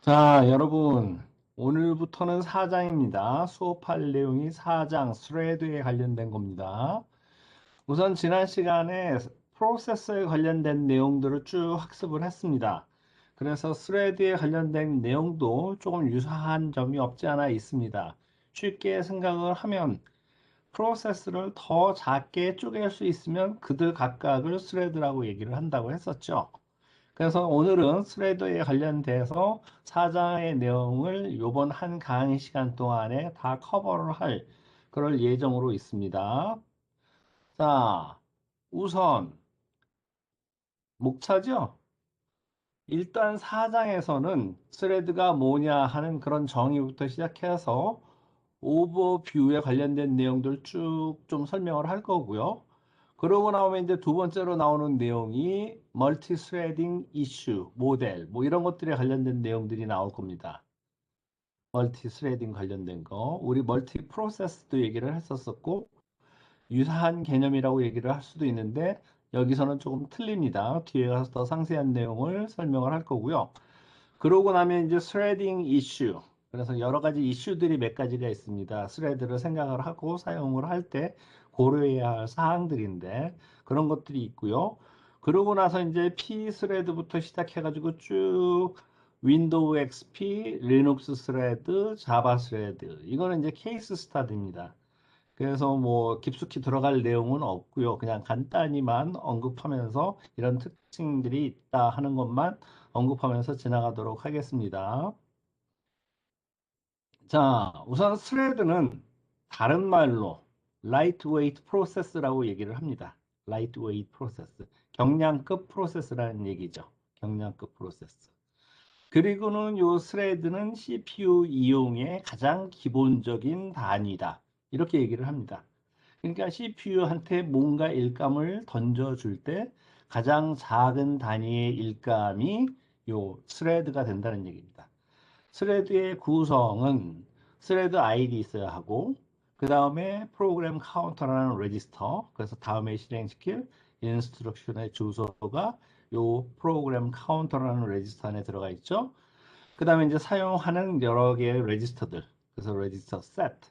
자, 여러분, 오늘부터는 4장입니다. 수업할 내용이 4장, 스레드에 관련된 겁니다. 우선 지난 시간에 프로세서에 관련된 내용들을 쭉 학습을 했습니다. 그래서 스레드에 관련된 내용도 조금 유사한 점이 없지 않아 있습니다. 쉽게 생각을 하면 프로세스를 더 작게 쪼갤 수 있으면 그들 각각을 스레드라고 얘기를 한다고 했었죠. 그래서 오늘은 스레드에 관련돼서 사장의 내용을 이번 한 강의 시간 동안에 다 커버를 할 그럴 예정으로 있습니다. 자, 우선 목차죠. 일단 사장에서는 스레드가 뭐냐 하는 그런 정의부터 시작해서 오버뷰에 관련된 내용들 쭉 좀 설명을 할 거고요. 그러고 나오면 이제 두 번째로 나오는 내용이 멀티 스레딩 이슈, 모델, 뭐 이런 것들에 관련된 내용들이 나올 겁니다. 멀티 스레딩 관련된 거. 우리 멀티 프로세스도 얘기를 했었었고, 유사한 개념이라고 얘기를 할 수도 있는데, 여기서는 조금 틀립니다. 뒤에 가서 더 상세한 내용을 설명을 할 거고요. 그러고 나면 이제 스레딩 이슈. 그래서 여러 가지 이슈들이 몇 가지가 있습니다. 스레드를 생각을 하고 사용을 할 때 고려해야 할 사항들인데 그런 것들이 있고요. 그러고 나서 이제 P 스레드부터 시작해가지고 쭉 윈도우 XP, 리눅스 스레드, 자바 스레드. 이거는 이제 케이스 스타디입니다. 그래서 뭐 깊숙이 들어갈 내용은 없고요. 그냥 간단히만 언급하면서 이런 특징들이 있다 하는 것만 언급하면서 지나가도록 하겠습니다. 자, 우선 스레드는 다른 말로 라이트웨이트 프로세스라고 얘기를 합니다. 라이트웨이트 프로세스. 경량급 프로세스라는 얘기죠. 경량급 프로세스. 그리고는 요 스레드는 CPU 이용의 가장 기본적인 단위다. 이렇게 얘기를 합니다. 그러니까 CPU한테 뭔가 일감을 던져줄 때 가장 작은 단위의 일감이 요 스레드가 된다는 얘기입니다. 스레드의 구성은 스레드 아이디 있어야 하고 그 다음에 프로그램 카운터라는 레지스터, 그래서 다음에 실행시킬 인스트럭션의 주소가 요 프로그램 카운터라는 레지스터 안에 들어가 있죠. 그 다음에 이제 사용하는 여러 개의 레지스터들, 그래서 레지스터 세트,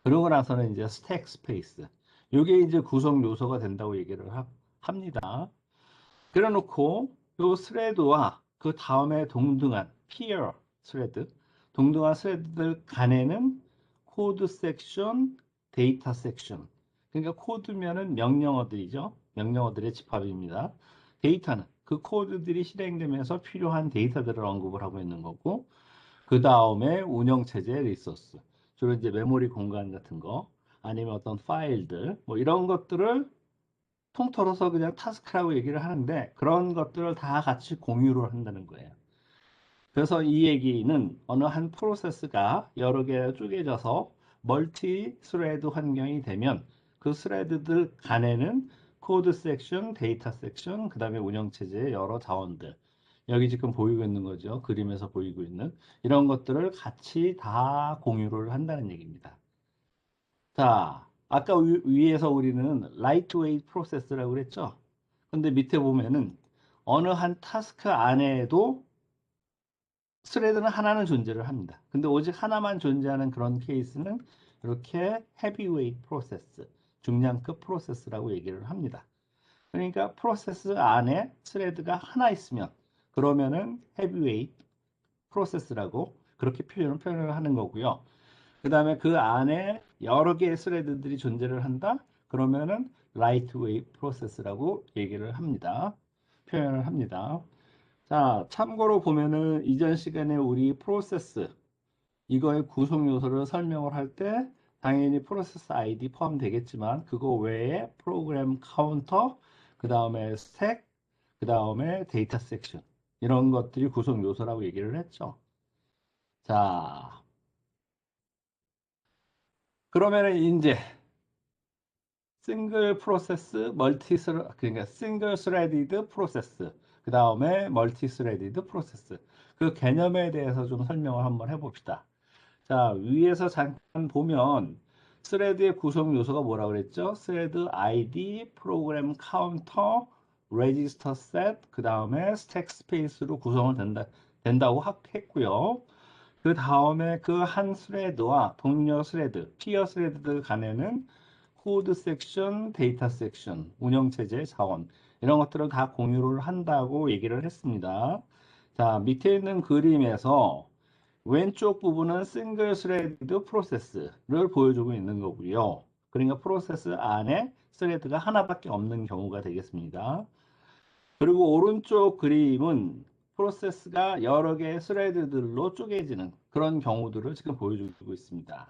그러고 나서는 이제 스택 스페이스. 이게 이제 구성 요소가 된다고 얘기를 합니다. 그래 놓고 요 스레드와 그 다음에 동등한 peer 스레드, 동등한 스레드들 간에는 코드 섹션, 데이터 섹션. 그러니까 코드면은 명령어들이죠. 명령어들의 집합입니다. 데이터는 그 코드들이 실행되면서 필요한 데이터들을 언급을 하고 있는 거고, 그 다음에 운영체제 리소스. 주로 이제 메모리 공간 같은 거, 아니면 어떤 파일들, 뭐 이런 것들을 통틀어서 그냥 타스크라고 얘기를 하는데 그런 것들을 다 같이 공유를 한다는 거예요. 그래서 이 얘기는 어느 한 프로세스가 여러 개로 쪼개져서 멀티 스레드 환경이 되면 그 스레드들 간에는 코드 섹션, 데이터 섹션, 그 다음에 운영체제의 여러 자원들. 여기 지금 보이고 있는 거죠. 그림에서 보이고 있는 이런 것들을 같이 다 공유를 한다는 얘기입니다. 자, 아까 위에서 우리는 라이트웨이트 프로세스라고 그랬죠? 근데 밑에 보면은 어느 한 타스크 안에도 스레드는 하나는 존재를 합니다. 근데 오직 하나만 존재하는 그런 케이스는 이렇게 헤비웨이트 프로세스, 중량급 프로세스라고 얘기를 합니다. 그러니까 프로세스 안에 스레드가 하나 있으면 그러면은 헤비웨이트 프로세스라고 그렇게 표현을 하는 거고요. 그 다음에 그 안에 여러 개의 스레드들이 존재를 한다? 그러면은 라이트웨이트 프로세스라고 얘기를 합니다. 표현을 합니다. 자, 참고로 보면은 이전 시간에 우리 프로세스 이거의 구성 요소를 설명을 할 때 당연히 프로세스 아이디 포함되겠지만 그거 외에 프로그램 카운터, 그 다음에 스택, 그 다음에 데이터 섹션 이런 것들이 구성 요소라고 얘기를 했죠. 자, 그러면은 이제 싱글 프로세스, 멀티 스레 그러니까 싱글 스레디드 프로세스, 그 다음에 멀티 스레디드 프로세스 그 개념에 대해서 좀 설명을 한번 해봅시다. 자, 위에서 잠깐 보면 스레드의 구성 요소가 뭐라고 그랬죠? 스레드 아이디, 프로그램 카운터, 레지스터 셋, 그 다음에 스택 스페이스로 구성을 된다고 했고요. 그 다음에 그 한 스레드와 동료 스레드, 피어 스레드 간에는 코드 섹션, 데이터 섹션, 운영체제 자원 이런 것들을 다 공유를 한다고 얘기를 했습니다. 자, 밑에 있는 그림에서 왼쪽 부분은 싱글 스레드 프로세스를 보여주고 있는 거고요. 그러니까 프로세스 안에 스레드가 하나밖에 없는 경우가 되겠습니다. 그리고 오른쪽 그림은 프로세스가 여러 개의 스레드들로 쪼개지는 그런 경우들을 지금 보여주고 있습니다.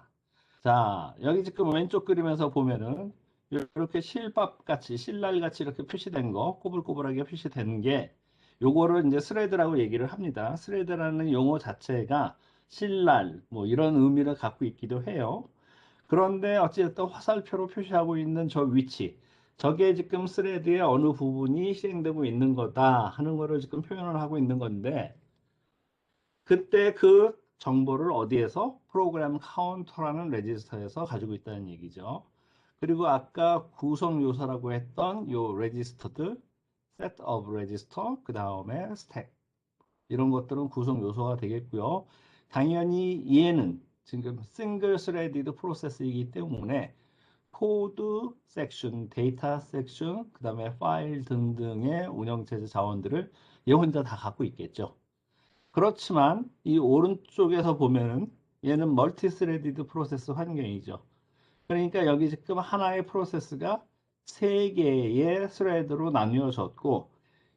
자, 여기 지금 왼쪽 그림에서 보면은 이렇게 실밥 같이, 실날 같이 이렇게 표시된 거, 꼬불꼬불하게 표시된 게 요거를 이제 스레드라고 얘기를 합니다. 스레드라는 용어 자체가 실날, 뭐 이런 의미를 갖고 있기도 해요. 그런데 어찌됐든 화살표로 표시하고 있는 저 위치, 저게 지금 스레드의 어느 부분이 실행되고 있는 거다 하는 거를 지금 표현을 하고 있는 건데, 그때 그 정보를 어디에서? 프로그램 카운터라는 레지스터에서 가지고 있다는 얘기죠. 그리고 아까 구성 요소라고 했던 요 레지스터들, set of register, 그 다음에 stack 이런 것들은 구성 요소가 되겠고요. 당연히 얘는 지금 싱글 스레디드 프로세스이기 때문에 코드 섹션, 데이터 섹션, 그 다음에 파일 등등의 운영체제 자원들을 얘 혼자 다 갖고 있겠죠. 그렇지만 이 오른쪽에서 보면은 얘는 멀티 스레디드 프로세스 환경이죠. 그러니까 여기 지금 하나의 프로세스가 세 개의 스레드로 나뉘어졌고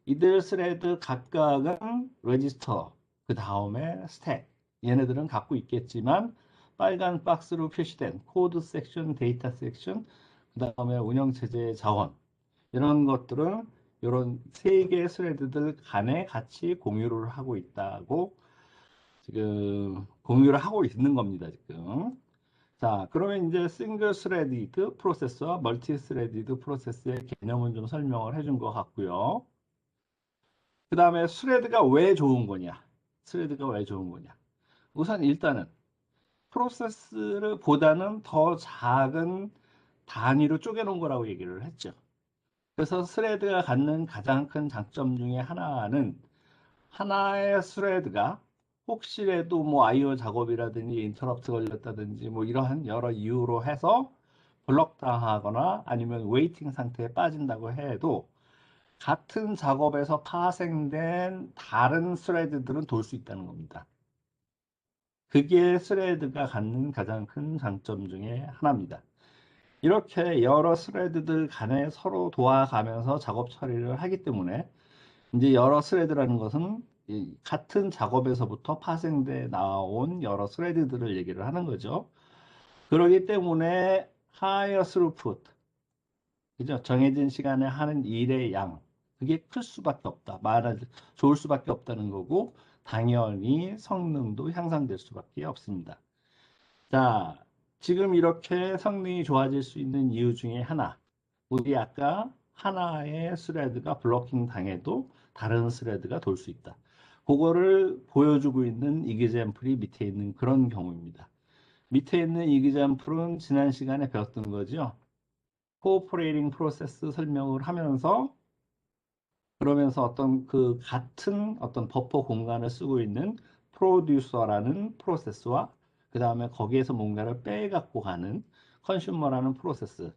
이들 스레드 각각은 레지스터, 그 다음에 스택 얘네들은 갖고 있겠지만 빨간 박스로 표시된 코드 섹션, 데이터 섹션, 그 다음에 운영체제 자원 이런 것들은 이런 세 개의 스레드들 간에 같이 공유를 하고 있다고 지금 공유를 하고 있는 겁니다, 지금. 자, 그러면 이제 싱글 스레디드 프로세스와 멀티 스레디드 프로세스의 개념은 좀 설명을 해준 것 같고요. 그 다음에 스레드가 왜 좋은 거냐? 스레드가 왜 좋은 거냐? 우선 일단은 프로세스를 보다는 더 작은 단위로 쪼개놓은 거라고 얘기를 했죠. 그래서 스레드가 갖는 가장 큰 장점 중에 하나는 하나의 스레드가 혹시라도 뭐 IO 작업이라든지 인터럽트 걸렸다든지 뭐 이러한 여러 이유로 해서 블럭 당하거나 아니면 웨이팅 상태에 빠진다고 해도 같은 작업에서 파생된 다른 스레드들은 돌 수 있다는 겁니다. 그게 스레드가 갖는 가장 큰 장점 중에 하나입니다. 이렇게 여러 스레드들 간에 서로 도와가면서 작업 처리를 하기 때문에 이제 여러 스레드라는 것은 이 같은 작업에서부터 파생돼 나온 여러 스레드들을 얘기를 하는 거죠. 그렇기 때문에 higher throughput, 그죠? 정해진 시간에 하는 일의 양, 그게 클 수밖에 없다. 말하자 좋을 수밖에 없다는 거고, 당연히 성능도 향상될 수밖에 없습니다. 자, 지금 이렇게 성능이 좋아질 수 있는 이유 중에 하나, 우리 아까 하나의 스레드가 블로킹 당해도 다른 스레드가 돌 수 있다. 그거를 보여주고 있는 이그젬플이 밑에 있는 그런 경우입니다. 밑에 있는 이그젬플은 지난 시간에 배웠던 거죠. 코오퍼레이팅 프로세스 설명을 하면서 그러면서 어떤 그 같은 어떤 버퍼 공간을 쓰고 있는 프로듀서라는 프로세스와 그 다음에 거기에서 뭔가를 빼갖고 가는 컨슈머라는 프로세스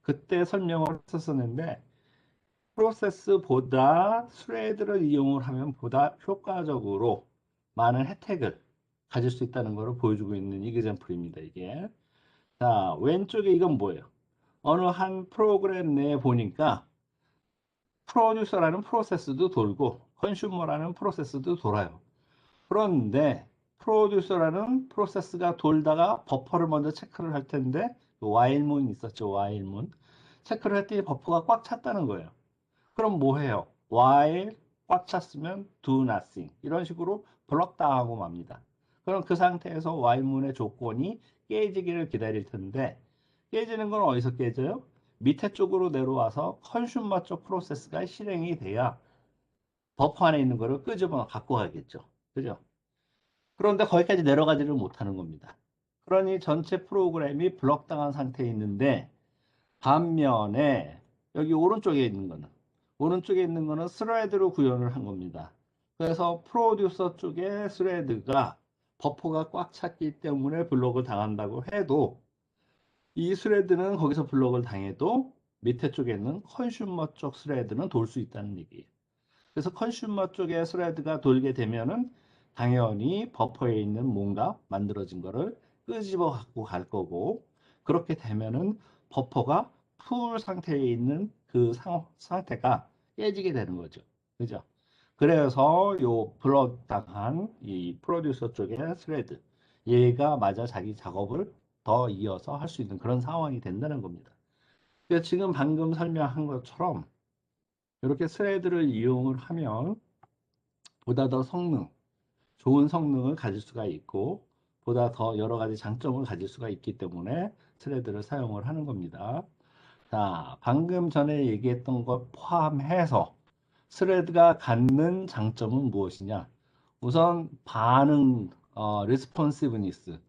그때 설명을 했었는데 프로세스보다 스레드를 이용을 하면 보다 효과적으로 많은 혜택을 가질 수 있다는 것을 보여주고 있는 이그젬플입니다. 이게 자 왼쪽에 이건 뭐예요? 어느 한 프로그램 내에 보니까 프로듀서라는 프로세스도 돌고 컨슈머라는 프로세스도 돌아요. 그런데 프로듀서라는 프로세스가 돌다가 버퍼를 먼저 체크를 할 텐데 와일문 있었죠. 와일문 체크를 했더니 버퍼가 꽉 찼다는 거예요. 그럼 뭐 해요? while 꽉 찼으면 do nothing 이런 식으로 블럭 당하고 맙니다. 그럼 그 상태에서 while문의 조건이 깨지기를 기다릴 텐데 깨지는 건 어디서 깨져요? 밑에 쪽으로 내려와서 컨슈머 쪽 프로세스가 실행이 돼야 버퍼 안에 있는 거를 끄집어 갖고 가겠죠. 그죠? 그런데 거기까지 내려가지를 못하는 겁니다. 그러니 전체 프로그램이 블럭 당한 상태에 있는데 반면에 여기 오른쪽에 있는 거는 스레드로 구현을 한 겁니다. 그래서 프로듀서 쪽에 스레드가 버퍼가 꽉 찼기 때문에 블록을 당한다고 해도 이 스레드는 거기서 블록을 당해도 밑에 쪽에 있는 컨슈머 쪽 스레드는 돌 수 있다는 얘기예요. 그래서 컨슈머 쪽에 스레드가 돌게 되면은 당연히 버퍼에 있는 뭔가 만들어진 거를 끄집어 갖고 갈 거고, 그렇게 되면은 버퍼가 풀 상태에 있는 그 상태가 깨지게 되는 거죠. 그죠? 그래서 요 블럭 당한 이 프로듀서 쪽의 스레드, 얘가 맞아 자기 작업을 더 이어서 할 수 있는 그런 상황이 된다는 겁니다. 그래서 지금 방금 설명한 것처럼 이렇게 스레드를 이용을 하면 보다 더 좋은 성능을 가질 수가 있고, 보다 더 여러 가지 장점을 가질 수가 있기 때문에 스레드를 사용을 하는 겁니다. 자, 방금 전에 얘기했던 것 포함해서 스레드가 갖는 장점은 무엇이냐? 우선 리스폰시브니스,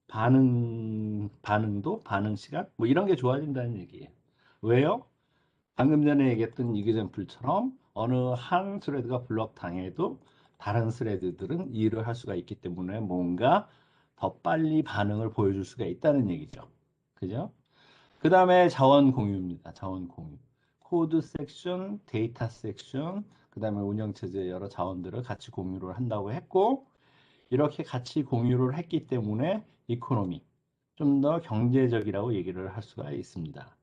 반응 시간, 뭐 이런 게 좋아진다는 얘기예요. 왜요? 방금 전에 얘기했던 이그젠플처럼 어느 한 스레드가 블럭 당해도 다른 스레드들은 일을 할 수가 있기 때문에 뭔가 더 빨리 반응을 보여줄 수가 있다는 얘기죠. 그죠? 그 다음에 자원 공유입니다. 자원 공유. 코드 섹션, 데이터 섹션, 그 다음에 운영체제의 여러 자원들을 같이 공유를 한다고 했고, 이렇게 같이 공유를 했기 때문에 이코노미, 좀 더 경제적이라고 얘기를 할 수가 있습니다.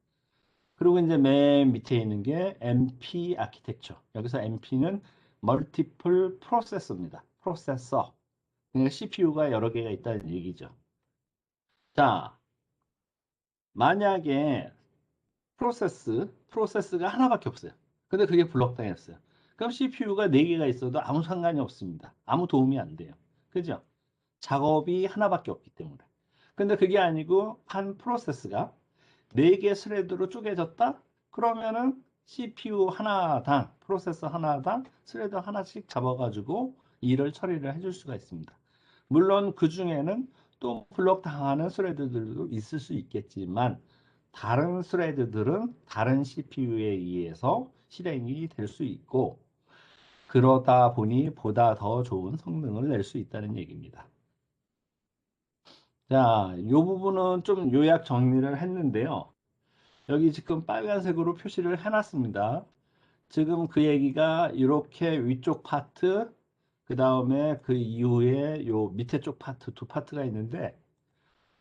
그리고 이제 맨 밑에 있는 게 MP 아키텍처. 여기서 MP는 멀티플 프로세서입니다. 프로세서. 그러니까 CPU가 여러 개가 있다는 얘기죠. 자, 만약에 프로세스가 하나밖에 없어요. 근데 그게 블록당했어요. 그럼 CPU가 4개가 있어도 아무 상관이 없습니다. 아무 도움이 안 돼요. 그죠? 작업이 하나밖에 없기 때문에. 근데 그게 아니고 한 프로세스가 4개 스레드로 쪼개졌다? 그러면은 CPU 하나당, 프로세서 하나당 스레드 하나씩 잡아가지고 일을 처리를 해줄 수가 있습니다. 물론 그 중에는 또 블록 당하는 스레드들도 있을 수 있겠지만, 다른 스레드들은 다른 CPU에 의해서 실행이 될 수 있고, 그러다 보니 보다 더 좋은 성능을 낼 수 있다는 얘기입니다. 자, 이 부분은 좀 요약 정리를 했는데요. 여기 지금 빨간색으로 표시를 해놨습니다. 지금 그 얘기가 이렇게 위쪽 파트, 그 다음에 그 이후에 요 밑에 쪽 파트, 두 파트가 있는데,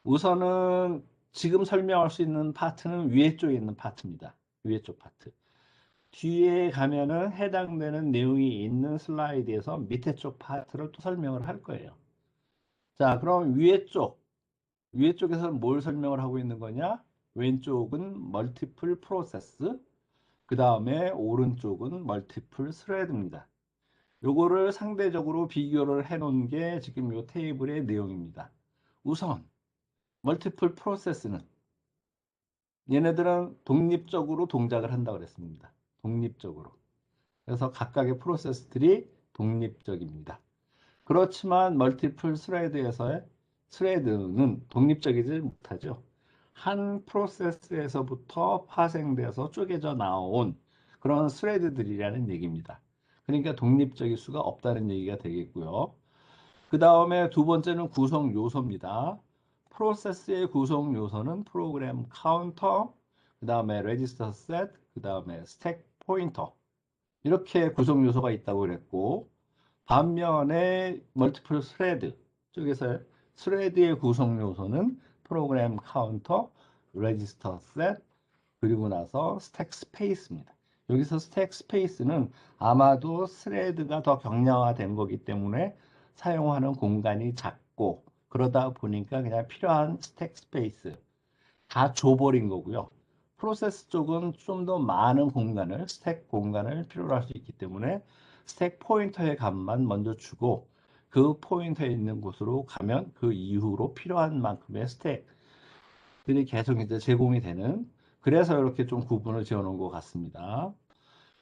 우선은 지금 설명할 수 있는 파트는 위에 쪽에 있는 파트입니다. 위에 쪽 파트. 뒤에 가면은 해당되는 내용이 있는 슬라이드에서 밑에 쪽 파트를 또 설명을 할 거예요. 자, 그럼 위에 쪽에서는 뭘 설명을 하고 있는 거냐? 왼쪽은 멀티플 프로세스, 그 다음에 오른쪽은 멀티플 스레드입니다. 요거를 상대적으로 비교를 해 놓은 게 지금 요 테이블의 내용입니다. 우선 멀티플 프로세스는 얘네들은 독립적으로 동작을 한다고 그랬습니다. 독립적으로. 그래서 각각의 프로세스들이 독립적입니다. 그렇지만 멀티플 스레드에서의 스레드는 독립적이지 못하죠. 한 프로세스에서부터 파생돼서 쪼개져 나온 그런 스레드들이라는 얘기입니다. 그러니까 독립적일 수가 없다는 얘기가 되겠고요. 그 다음에 두 번째는 구성 요소입니다. 프로세스의 구성 요소는 프로그램 카운터, 그 다음에 레지스터 셋, 그 다음에 스택 포인터, 이렇게 구성 요소가 있다고 그랬고, 반면에 멀티플 스레드 쪽에서 스레드의 구성 요소는 프로그램 카운터, 레지스터 셋, 그리고 나서 스택 스페이스입니다. 여기서 스택 스페이스는 아마도 스레드가 더 경량화된 거기 때문에 사용하는 공간이 작고, 그러다 보니까 그냥 필요한 스택 스페이스 다 줘버린 거고요. 프로세스 쪽은 좀 더 많은 공간을, 스택 공간을 필요로 할 수 있기 때문에 스택 포인터의 값만 먼저 주고, 그 포인터에 있는 곳으로 가면 그 이후로 필요한 만큼의 스택들이 계속 이제 제공이 되는, 그래서 이렇게 좀 구분을 지어 놓은 것 같습니다.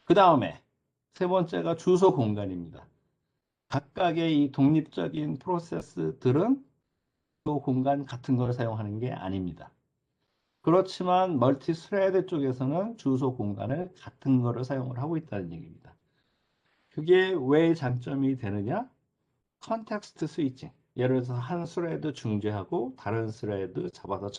그 다음에 세 번째가 주소 공간입니다. 각각의 이 독립적인 프로세스들은 또 공간 같은 걸 사용하는 게 아닙니다. 그렇지만 멀티 스레드 쪽에서는 주소 공간을 같은 거를 사용을 하고 있다는 얘기입니다. 그게 왜 장점이 되느냐? 컨텍스트 스위칭. 예를 들어서 한 스레드 중지하고 다른 스레드 잡아서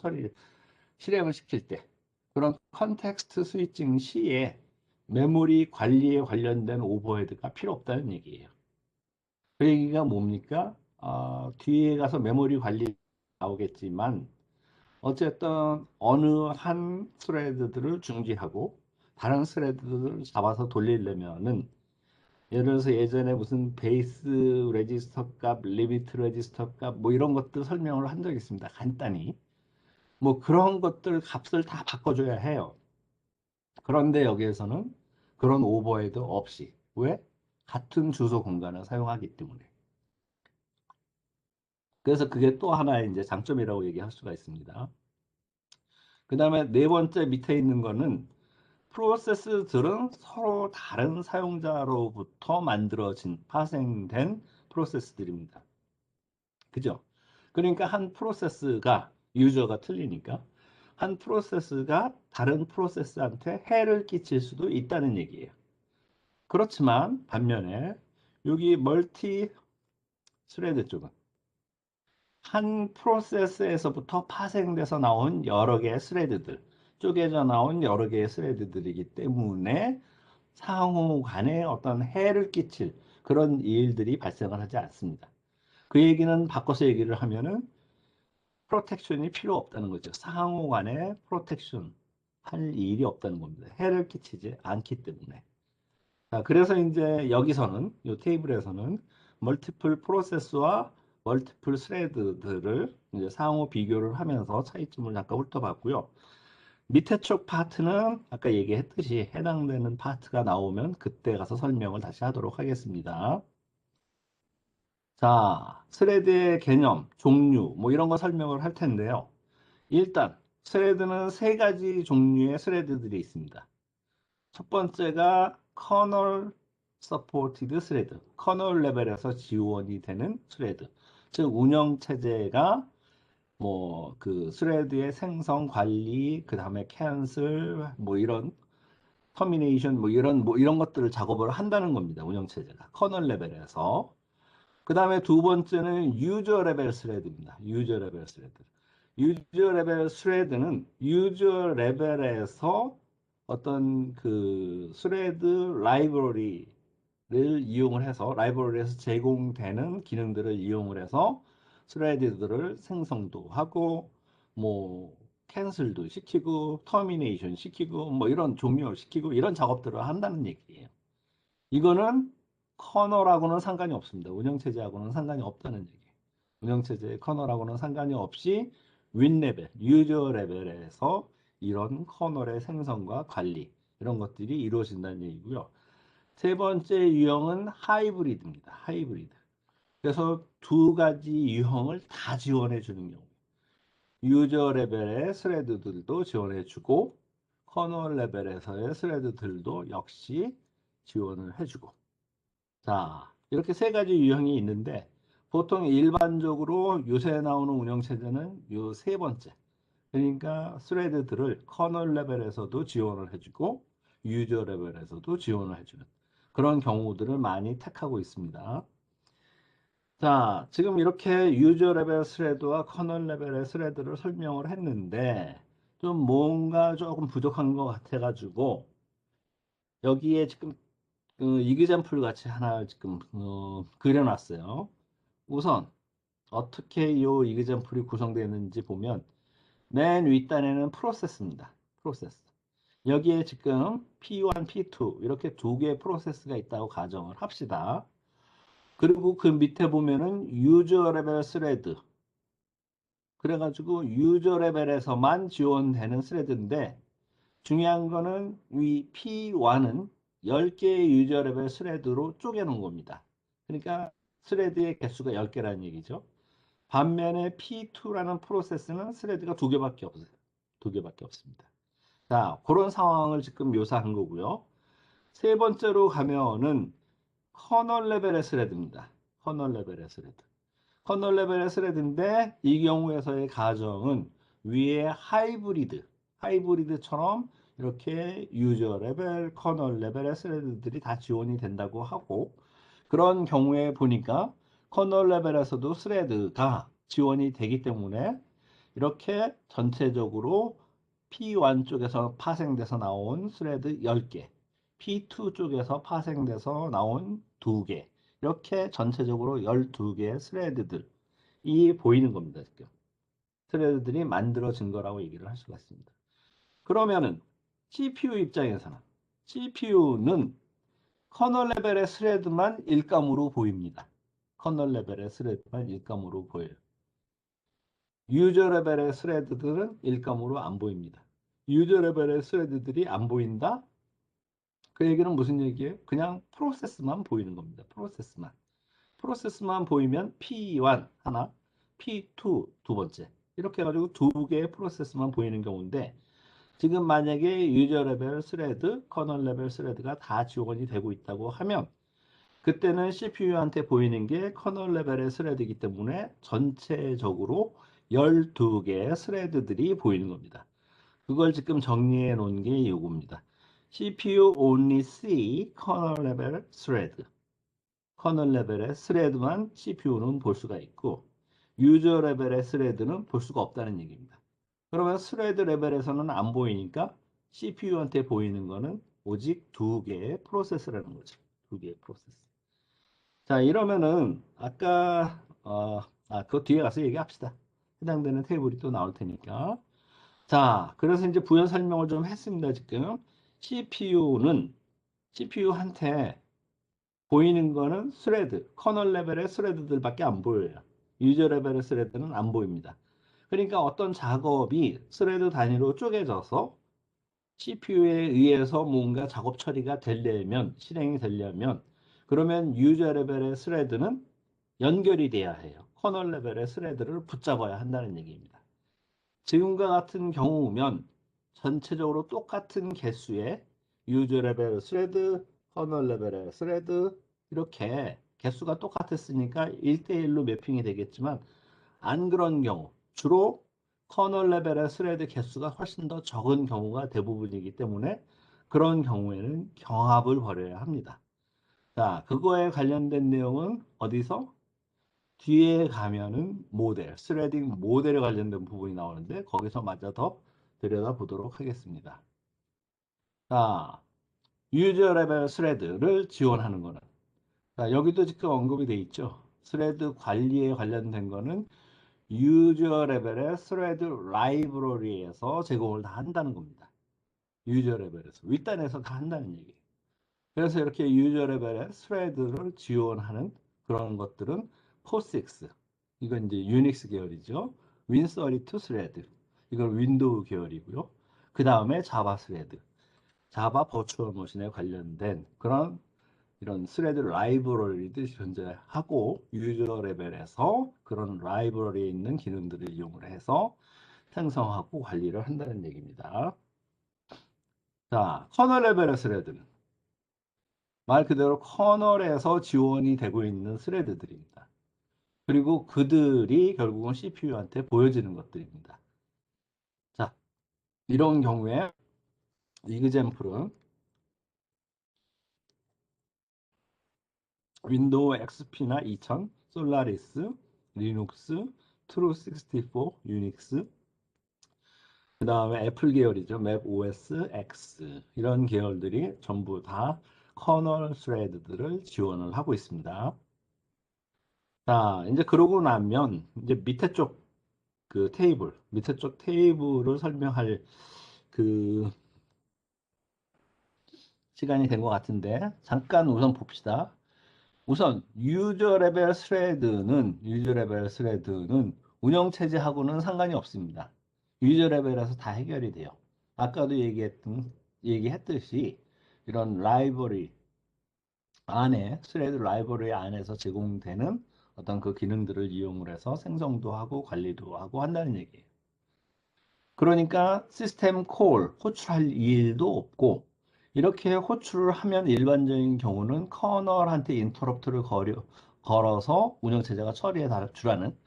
실행을 시킬 때 그런 컨텍스트 스위칭 시에 메모리 관리에 관련된 오버헤드가 필요 없다는 얘기예요. 그 얘기가 뭡니까? 뒤에 가서 메모리 관리 나오겠지만 어쨌든 어느 한 스레드들을 중지하고 다른 스레드들을 잡아서 돌리려면은 예를 들어서 예전에 무슨 베이스 레지스터 값, 리미트 레지스터 값, 뭐 이런 것들 설명을 한 적이 있습니다. 간단히. 뭐 그런 것들 값을 다 바꿔줘야 해요. 그런데 여기에서는 그런 오버헤드 없이. 왜? 같은 주소 공간을 사용하기 때문에. 그래서 그게 또 하나의 이제 장점이라고 얘기할 수가 있습니다. 그 다음에 네 번째 밑에 있는 거는 프로세스들은 서로 다른 사용자로부터 만들어진, 파생된 프로세스들입니다. 그죠? 그러니까 한 프로세스가 유저가 틀리니까 한 프로세스가 다른 프로세스한테 해를 끼칠 수도 있다는 얘기예요. 그렇지만 반면에 여기 멀티 스레드 쪽은 한 프로세스에서부터 파생돼서 나온 여러 개의 스레드들, 쪼개져 나온 여러 개의 스레드들이기 때문에 상호 간에 어떤 해를 끼칠 그런 일들이 발생을 하지 않습니다. 그 얘기는 바꿔서 얘기를 하면은 프로텍션이 필요 없다는 거죠. 상호 간에 프로텍션 할 일이 없다는 겁니다. 해를 끼치지 않기 때문에. 자, 그래서 이제 여기서는 이 테이블에서는 멀티플 프로세스와 멀티플 스레드들을 이제 상호 비교를 하면서 차이점을 잠깐 훑어봤고요. 밑에 쪽 파트는 아까 얘기했듯이 해당되는 파트가 나오면 그때 가서 설명을 다시 하도록 하겠습니다. 자, 스레드의 개념, 종류, 뭐 이런 거 설명을 할 텐데요. 일단 스레드는 세 가지 종류의 스레드들이 있습니다. 첫 번째가 커널 서포티드 스레드, 커널 레벨에서 지원이 되는 스레드. 즉 운영 체제가 뭐 그 스레드의 생성 관리, 그 다음에 캔슬, 뭐 이런 터미네이션, 뭐 이런 것들을 작업을 한다는 겁니다. 운영 체제가 커널 레벨에서. 그 다음에 두 번째는 유저 레벨 스레드입니다. 유저 레벨 스레드. 유저 레벨 스레드는 유저 레벨에서 어떤 그 스레드 라이브러리를 이용을 해서 라이브러리에서 제공되는 기능들을 이용을 해서 스레드들을 생성도 하고 뭐 캔슬도 시키고 터미네이션 시키고 뭐 이런 종료시키고 이런 작업들을 한다는 얘기예요. 이거는 커널하고는 상관이 없습니다. 운영체제하고는 상관이 없다는 얘기예요. 운영체제의 커널하고는 상관이 없이 윈레벨, 유저 레벨에서 이런 커널의 생성과 관리 이런 것들이 이루어진다는 얘기고요. 세 번째 유형은 하이브리드입니다. 하이브리드. 그래서 두 가지 유형을 다 지원해 주는 경우. 유저 레벨의 스레드들도 지원해 주고 커널 레벨에서의 스레드들도 역시 지원을 해주고 자, 이렇게 세 가지 유형이 있는데 보통 일반적으로 요새 나오는 운영체제는 요 세 번째. 그러니까 스레드들을 커널 레벨에서도 지원을 해주고 유저 레벨에서도 지원을 해주는 그런 경우들을 많이 택하고 있습니다. 자, 지금 이렇게 유저 레벨 스레드와 커널 레벨의 스레드를 설명을 했는데 좀 뭔가 조금 부족한 것 같아가지고 여기에 지금 이그젠플 같이 하나 지금 그려놨어요. 우선 어떻게 이 이그젠플이 구성되는지 보면 맨 윗단에는 프로세스입니다. 프로세스. 여기에 지금 P1, P2 이렇게 두 개의 프로세스가 있다고 가정을 합시다. 그리고 그 밑에 보면은 유저 레벨 스레드. 그래가지고 유저 레벨에서만 지원되는 스레드인데 중요한 거는 위 P1은 10개의 유저 레벨 스레드로 쪼개놓은 겁니다. 그러니까 스레드의 개수가 10개라는 얘기죠. 반면에 P2라는 프로세스는 스레드가 2개밖에 없어요. 2개밖에 없습니다. 자, 그런 상황을 지금 묘사한 거고요. 세 번째로 가면은 커널 레벨의 스레드입니다. 커널 레벨의 스레드. 커널 레벨의 스레드인데 이 경우에서의 가정은 위에 하이브리드처럼 이렇게 유저 레벨, 커널 레벨의 스레드들이 다 지원이 된다고 하고 그런 경우에 보니까 커널 레벨에서도 스레드가 지원이 되기 때문에 이렇게 전체적으로 P1 쪽에서 파생돼서 나온 스레드 10개, P2 쪽에서 파생돼서 나온 2개, 이렇게 전체적으로 12개의 스레드들이 보이는 겁니다. 지금 스레드들이 만들어진 거라고 얘기를 할 수가 있습니다. 그러면은 CPU 입장에서는 CPU는 커널 레벨의 스레드만 일감으로 보입니다. 커널 레벨의 스레드만 일감으로 보여요. 유저 레벨의 스레드들은 일감으로 안 보입니다. 유저 레벨의 스레드들이 안 보인다? 그 얘기는 무슨 얘기예요? 그냥 프로세스만 보이는 겁니다. 프로세스만. 프로세스만 보이면 P1 하나, P2 두 번째. 이렇게 해가지고 두 개의 프로세스만 보이는 경우인데 지금 만약에 유저 레벨 스레드, 커널 레벨 스레드가 다 지원이 되고 있다고 하면 그때는 CPU한테 보이는 게 커널 레벨의 스레드이기 때문에 전체적으로 12개의 스레드들이 보이는 겁니다. 그걸 지금 정리해 놓은 게 이겁니다. CPU only see kernel level thread. 커널 레벨의 스레드만 CPU는 볼 수가 있고 유저 레벨의 스레드는 볼 수가 없다는 얘기입니다. 그러면 스레드 레벨에서는 안 보이니까 CPU한테 보이는 거는 오직 두 개의 프로세스라는 거죠. 두 개의 프로세스. 자, 이러면은 아까 그 뒤에 가서 얘기합시다. 해당되는 테이블이 또 나올 테니까. 자, 그래서 이제 부연 설명을 좀 했습니다, 지금. CPU한테 보이는 거는 스레드, 커널 레벨의 스레드들밖에 안 보여요. 유저 레벨의 스레드는 안 보입니다. 그러니까 어떤 작업이 스레드 단위로 쪼개져서 CPU에 의해서 뭔가 작업 처리가 되려면, 실행이 되려면, 그러면 유저 레벨의 스레드는 연결이 돼야 해요. 커널 레벨의 스레드를 붙잡아야 한다는 얘기입니다. 지금과 같은 경우면 전체적으로 똑같은 개수의 유저 레벨 스레드, 커널 레벨의 스레드 이렇게 개수가 똑같았으니까 1대1로 매핑이 되겠지만 안 그런 경우 주로 커널 레벨의 스레드 개수가 훨씬 더 적은 경우가 대부분이기 때문에 그런 경우에는 경합을 벌여야 합니다. 자, 그거에 관련된 내용은 어디서? 뒤에 가면은 모델, 스레딩 모델에 관련된 부분이 나오는데 거기서 마저 더 들여다보도록 하겠습니다. 자, 유저 레벨 스레드를 지원하는 거는 자, 여기도 지금 언급이 돼 있죠. 스레드 관리에 관련된 거는 유저 레벨의 스레드 라이브러리에서 제공을 다 한다는 겁니다. 유저 레벨에서 윗단에서 다 한다는 얘기예요. 그래서 이렇게 유저 레벨의 스레드를 지원하는 그런 것들은 포식스 이건 이제 유닉스 계열이죠. 윈32 스레드 이건 윈도우 계열이고요. 그 다음에 자바 스레드 자바 버추얼 머신에 관련된 그런 이런 스레드 라이브러리들이 존재하고 유저 레벨에서 그런 라이브러리에 있는 기능들을 이용을 해서 생성하고 관리를 한다는 얘기입니다. 자, 커널 레벨의 스레드는 말 그대로 커널에서 지원이 되고 있는 스레드들입니다. 그리고 그들이 결국은 CPU한테 보여지는 것들입니다. 자, 이런 경우에 이그젬플은 윈도우 XP나 2000, 솔라리스, 리눅스, 트루64, 유닉스, 그 다음에 애플 계열이죠. 맥OS X 이런 계열들이 전부 다 커널 스레드들을 지원을 하고 있습니다. 자, 이제 그러고 나면 이제 밑에 쪽 그 테이블, 밑에 쪽 테이블을 설명할 그 시간이 된 것 같은데 잠깐 우선 봅시다. 우선 유저 레벨 스레드는 운영 체제하고는 상관이 없습니다. 유저 레벨에서 다 해결이 돼요. 아까도 얘기했듯이 이런 라이브러리 안에 스레드 라이브러리 안에서 제공되는 어떤 그 기능들을 이용을 해서 생성도 하고 관리도 하고 한다는 얘기예요. 그러니까 시스템 콜 호출할 일도 없고 이렇게 호출을 하면 일반적인 경우는 커널한테 인터럽트를 걸어서 운영체제가 처리해 주라는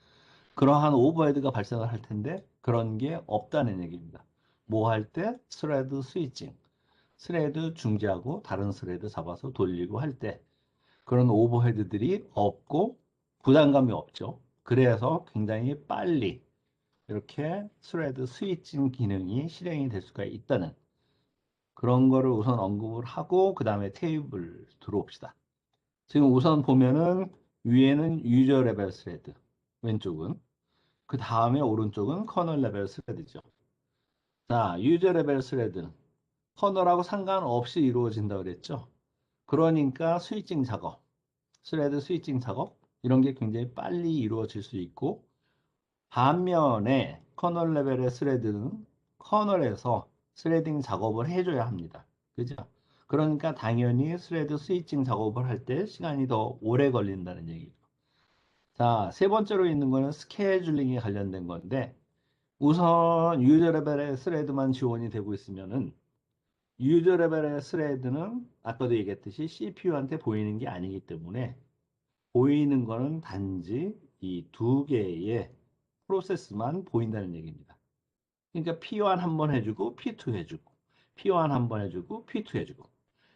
그러한 오버헤드가 발생을 할 텐데 그런 게 없다는 얘기입니다. 뭐 할 때? 스레드 스위칭. 스레드 중지하고 다른 스레드 잡아서 돌리고 할 때 그런 오버헤드들이 없고 부담감이 없죠. 그래서 굉장히 빨리 이렇게 스레드 스위칭 기능이 실행이 될 수가 있다는 그런 거를 우선 언급을 하고 그 다음에 테이블 들어옵시다. 지금 우선 보면은 위에는 유저 레벨 스레드, 왼쪽은 그 다음에 오른쪽은 커널 레벨 스레드죠. 자, 유저 레벨 스레드 커널하고 상관없이 이루어진다고 그랬죠. 그러니까 스위칭 작업, 스레드 스위칭 작업 이런 게 굉장히 빨리 이루어질 수 있고 반면에 커널 레벨의 스레드는 커널에서 스레딩 작업을 해줘야 합니다. 그죠? 그러니까 당연히 스레드 스위칭 작업을 할 때 시간이 더 오래 걸린다는 얘기죠. 자, 세 번째로 있는 거는 스케줄링에 관련된 건데 우선 유저 레벨의 스레드만 지원이 되고 있으면은 유저 레벨의 스레드는 아까도 얘기했듯이 CPU한테 보이는 게 아니기 때문에 보이는 거는 단지 이 두 개의 프로세스만 보인다는 얘기입니다. 그러니까 P1 한 번 해주고 P2 해주고 P1 한 번 해주고 P2 해주고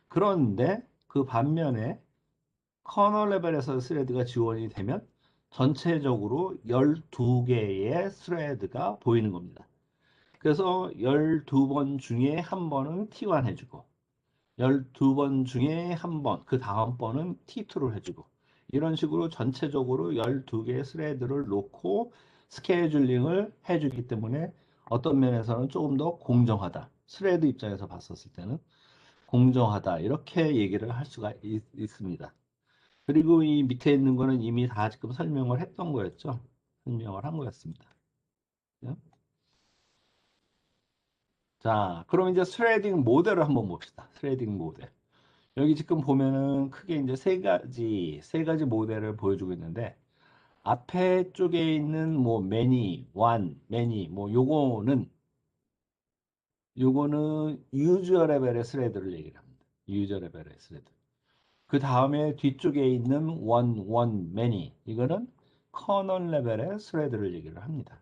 그런데 그 반면에 커널 레벨에서 스레드가 지원이 되면 전체적으로 12개의 스레드가 보이는 겁니다. 그래서 12번 중에 한 번은 T1 해주고 12번 중에 한 번, 그 다음 번은 T2를 해주고 이런 식으로 전체적으로 12개의 스레드를 놓고 스케줄링을 해주기 때문에 어떤 면에서는 조금 더 공정하다. 스레드 입장에서 봤었을 때는 공정하다. 이렇게 얘기를 할 수가 있습니다. 그리고 이 밑에 있는 거는 이미 다 지금 설명을 했던 거였죠. 설명을 한 거였습니다. 네? 자, 그럼 이제 스레딩 모델을 한번 봅시다. 스레딩 모델. 여기 지금 보면은 크게 이제 세 가지 모델을 보여주고 있는데 앞에 쪽에 있는 뭐 매니, 완, 매니 뭐 요거는 유저 레벨의 스레드를 얘기를 합니다. 유저 레벨의 스레드. 그 다음에 뒤쪽에 있는 매니 이거는 커널 레벨의 스레드를 얘기를 합니다.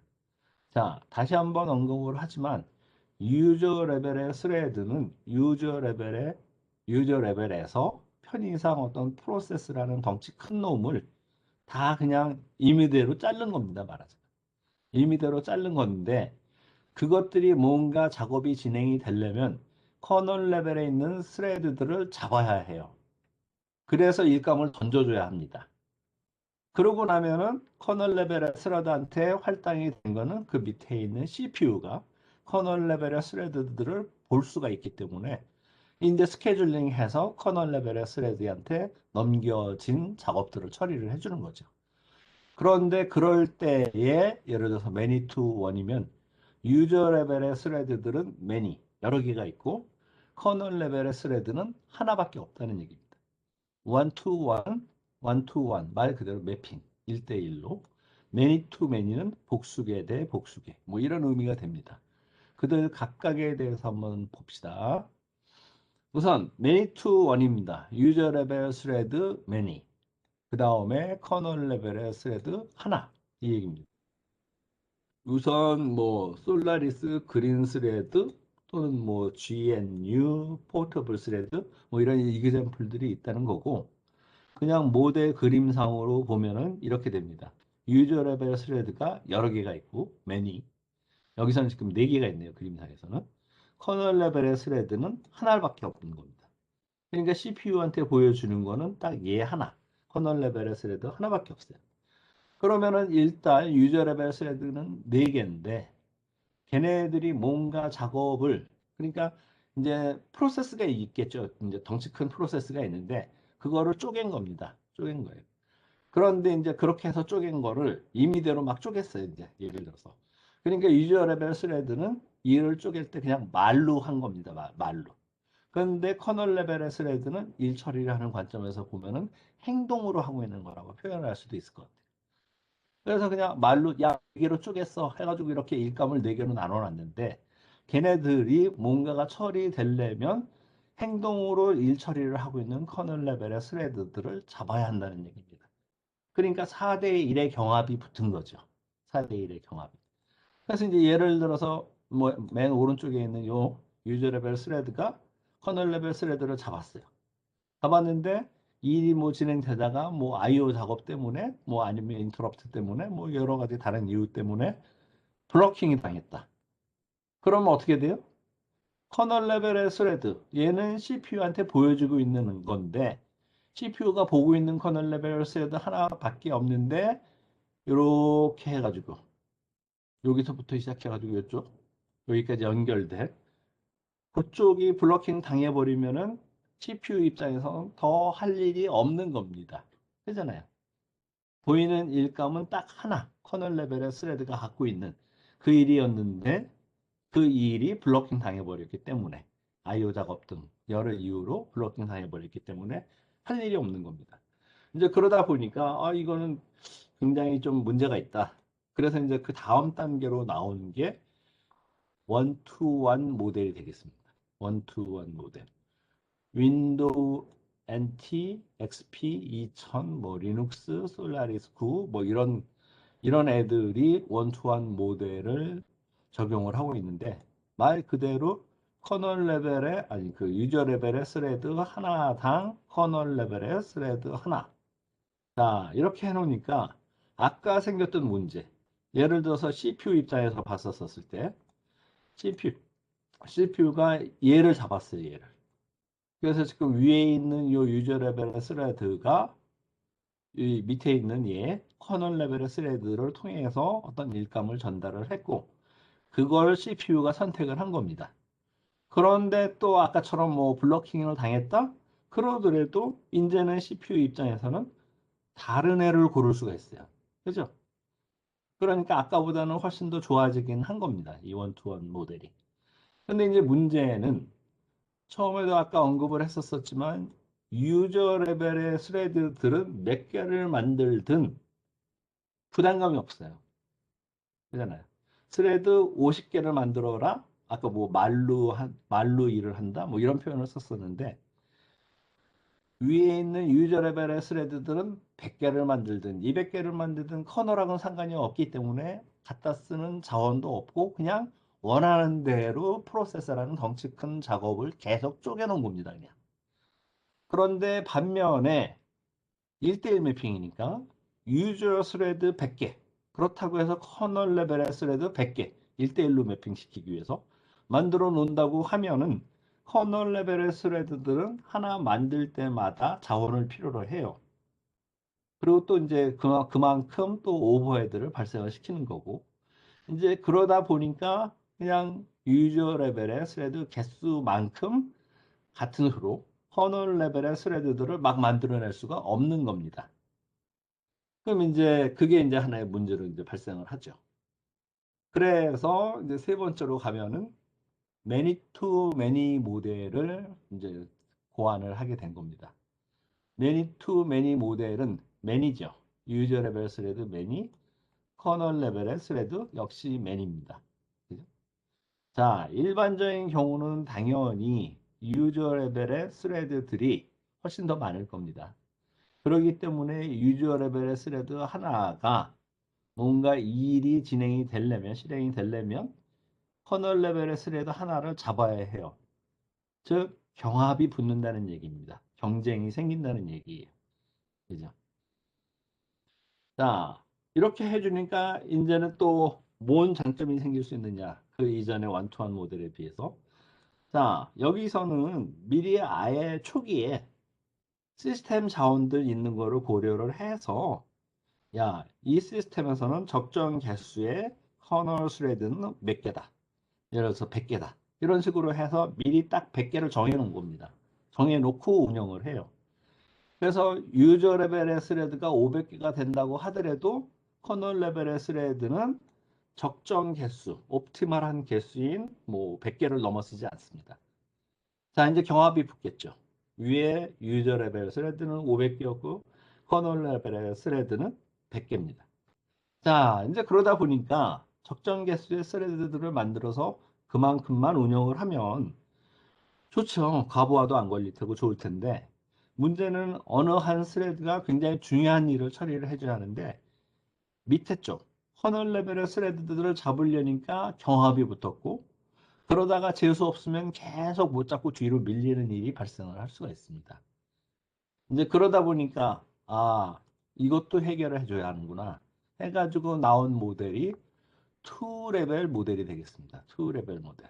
자, 다시 한번 언급을 하지만 유저 레벨의 스레드는 유저 레벨에서 편의상 어떤 프로세스라는 덩치 큰 놈을 다 그냥 임의대로 자른 겁니다, 말하자면. 임의대로 자른 건데 그것들이 뭔가 작업이 진행이 되려면 커널 레벨에 있는 스레드들을 잡아야 해요. 그래서 일감을 던져줘야 합니다. 그러고 나면은 커널 레벨의 스레드한테 할당이 된 거는 그 밑에 있는 CPU가 커널 레벨의 스레드들을 볼 수가 있기 때문에 이제 스케줄링 해서 커널 레벨의 스레드한테 넘겨진 작업들을 처리를 해주는 거죠. 그런데 그럴 때에 예를 들어서 many to one이면 유저 레벨의 스레드들은 many 여러 개가 있고 커널 레벨의 스레드는 하나밖에 없다는 얘기입니다. one to one, one to one 말 그대로 매핑 1대1로 many to many는 복수계 대 복수계 뭐 이런 의미가 됩니다. 그들 각각에 대해서 한번 봅시다. 우선 many to one입니다. 유저 레벨 스레드 many 그 다음에 커널 레벨의 스레드 하나 이 얘기입니다. 우선 뭐 솔라리스 그린 스레드 또는 뭐 GNU 포터블 스레드 뭐 이런 이그젬플들이 있다는 거고 그냥 모델 그림상으로 보면은 이렇게 됩니다. 유저 레벨 스레드가 여러 개가 있고 many 여기서는 지금 네 개가 있네요. 그림상에서는 커널 레벨의 스레드는 하나밖에 없는 겁니다. 그러니까 CPU한테 보여주는 거는 딱 얘 하나 커널 레벨의 스레드 하나밖에 없어요. 그러면은 일단 유저 레벨 스레드는 네 개인데 걔네들이 뭔가 작업을 그러니까 이제 프로세스가 있겠죠. 이제 덩치 큰 프로세스가 있는데 그거를 쪼갠 겁니다. 쪼갠 거예요. 그런데 이제 그렇게 해서 쪼갠 거를 임의대로 막 쪼갰어요. 이제 예를 들어서. 그러니까 유저 레벨 스레드는 이를 쪼갤 때 그냥 말로 한 겁니다. 말로. 그런데 커널 레벨의 스레드는 일 처리를 하는 관점에서 보면은 행동으로 하고 있는 거라고 표현할 수도 있을 것 같아요. 그래서 그냥 말로 야, 4개로 쪼갰어 해가지고 이렇게 일감을 4개로 나눠놨는데 걔네들이 뭔가가 처리되려면 행동으로 일 처리를 하고 있는 커널 레벨의 스레드들을 잡아야 한다는 얘기입니다. 그러니까 4대 1의 경합이 붙은 거죠. 4대 1의 경합이. 그래서 이제 예를 들어서 뭐 맨 오른쪽에 있는 요 유저 레벨 스레드가 커널 레벨 스레드를 잡았어요. 잡았는데 일이 뭐 진행되다가 뭐 IO 작업 때문에 뭐 아니면 인터럽트 때문에 뭐 여러 가지 다른 이유 때문에 블로킹이 당했다. 그러면 어떻게 돼요? 커널 레벨의 스레드 얘는 CPU한테 보여주고 있는 건데 CPU가 보고 있는 커널 레벨 스레드 하나밖에 없는데 이렇게 해가지고 여기서부터 시작해가지고 이쪽 여기까지 연결돼 그쪽이 블로킹 당해버리면은 CPU 입장에서는 더 할 일이 없는 겁니다. 그잖아요. 보이는 일감은 딱 하나 커널 레벨의 스레드가 갖고 있는 그 일이었는데 그 일이 블로킹 당해버렸기 때문에 IO 작업 등 여러 이유로 블로킹 당해버렸기 때문에 할 일이 없는 겁니다. 이제 그러다 보니까 이거는 굉장히 좀 문제가 있다. 그래서 이제 그 다음 단계로 나온 게 원투원 모델이 되겠습니다. 원투원 모델. 윈도우 NT, XP 2000, 뭐 리눅스, 솔라리스 9, 뭐 이런 애들이 원투원 모델을 적용을 하고 있는데 말 그대로 커널 레벨의 아니 그 유저 레벨의 스레드 하나당 커널 레벨의 스레드 하나. 자, 이렇게 해 놓으니까 아까 생겼던 문제. 예를 들어서 CPU 입장에서 봤었을 때 CPU가 얘를 잡았어요, 얘를. 그래서 지금 위에 있는 요 유저 레벨의 스레드가 이 밑에 있는 얘 커널 레벨의 스레드를 통해서 어떤 일감을 전달을 했고 그걸 CPU가 선택을 한 겁니다. 그런데 또 아까처럼 뭐 블로킹을 당했다? 그러더라도 이제는 CPU 입장에서는 다른 애를 고를 수가 있어요. 그죠? 그러니까 아까보다는 훨씬 더 좋아지긴 한 겁니다. 이 원투원 모델이. 근데 이제 문제는 처음에도 아까 언급을 했었지만 유저 레벨의 스레드들은 몇 개를 만들든 부담감이 없어요. 그잖아요. 스레드 50개를 만들어라. 아까 뭐 말로 일을 한다. 뭐 이런 표현을 썼었는데 위에 있는 유저 레벨의 스레드들은 100개를 만들든 200개를 만들든 커널하고는 상관이 없기 때문에 갖다 쓰는 자원도 없고 그냥 원하는 대로 프로세서라는 덩치 큰 작업을 계속 쪼개놓은 겁니다. 그냥. 그런데 반면에 1대1 매핑이니까 유저 스레드 100개 그렇다고 해서 커널 레벨의 스레드 100개 1대1로 매핑시키기 위해서 만들어 놓는다고 하면은 커널 레벨의 스레드들은 하나 만들 때마다 자원을 필요로 해요. 그리고 또 이제 그만큼 또 오버헤드를 발생을 시키는 거고 이제 그러다 보니까 그냥 유저 레벨의 스레드 개수만큼 같은 수로 커널 레벨의 스레드들을 막 만들어낼 수가 없는 겁니다. 그럼 이제 그게 이제 하나의 문제로 이제 발생을 하죠. 그래서 이제 세 번째로 가면은 매니 투 매니 모델을 이제 고안을 하게 된 겁니다. 매니 투 매니 모델은 매니죠. 유저 레벨 스레드 매니, 커널 레벨의 스레드 역시 매니입니다. 그죠? 자, 일반적인 경우는 당연히 유저 레벨의 스레드들이 훨씬 더 많을 겁니다. 그렇기 때문에 유저 레벨의 스레드 하나가 뭔가 이 일이 진행이 되려면, 실행이 되려면 커널 레벨의 스레드 하나를 잡아야 해요. 즉, 경합이 붙는다는 얘기입니다. 경쟁이 생긴다는 얘기예요. 그죠? 자, 이렇게 해주니까 이제는 또 뭔 장점이 생길 수 있느냐? 그 이전의 원투원 모델에 비해서. 자, 여기서는 미리 아예 초기에 시스템 자원들 있는 거를 고려를 해서 야, 이 시스템에서는 적정 개수의 커널 스레드는 몇 개다. 예를 들어서 100개다. 이런 식으로 해서 미리 딱 100개를 정해 놓은 겁니다. 정해 놓고 운영을 해요. 그래서 유저 레벨의 스레드가 500개가 된다고 하더라도 커널 레벨의 스레드는 적정 개수, 옵티멀한 개수인 뭐 100개를 넘어서지 않습니다. 자, 이제 경합이 붙겠죠. 위에 유저 레벨 스레드는 500개였고 커널 레벨의 스레드는 100개입니다. 자, 이제 그러다 보니까 적정 개수의 스레드들을 만들어서 그만큼만 운영을 하면 좋죠. 과부하도 안 걸릴 테고 좋을 텐데 문제는 어느 한 스레드가 굉장히 중요한 일을 처리를 해줘야 하는데 밑에 쪽 커널 레벨의 스레드들을 잡으려니까 경합이 붙었고 그러다가 재수 없으면 계속 못 잡고 뒤로 밀리는 일이 발생을 할 수가 있습니다. 이제 그러다 보니까 이것도 해결을 해줘야 하는구나 해가지고 나온 모델이 2레벨 모델이 되겠습니다. 2레벨 모델.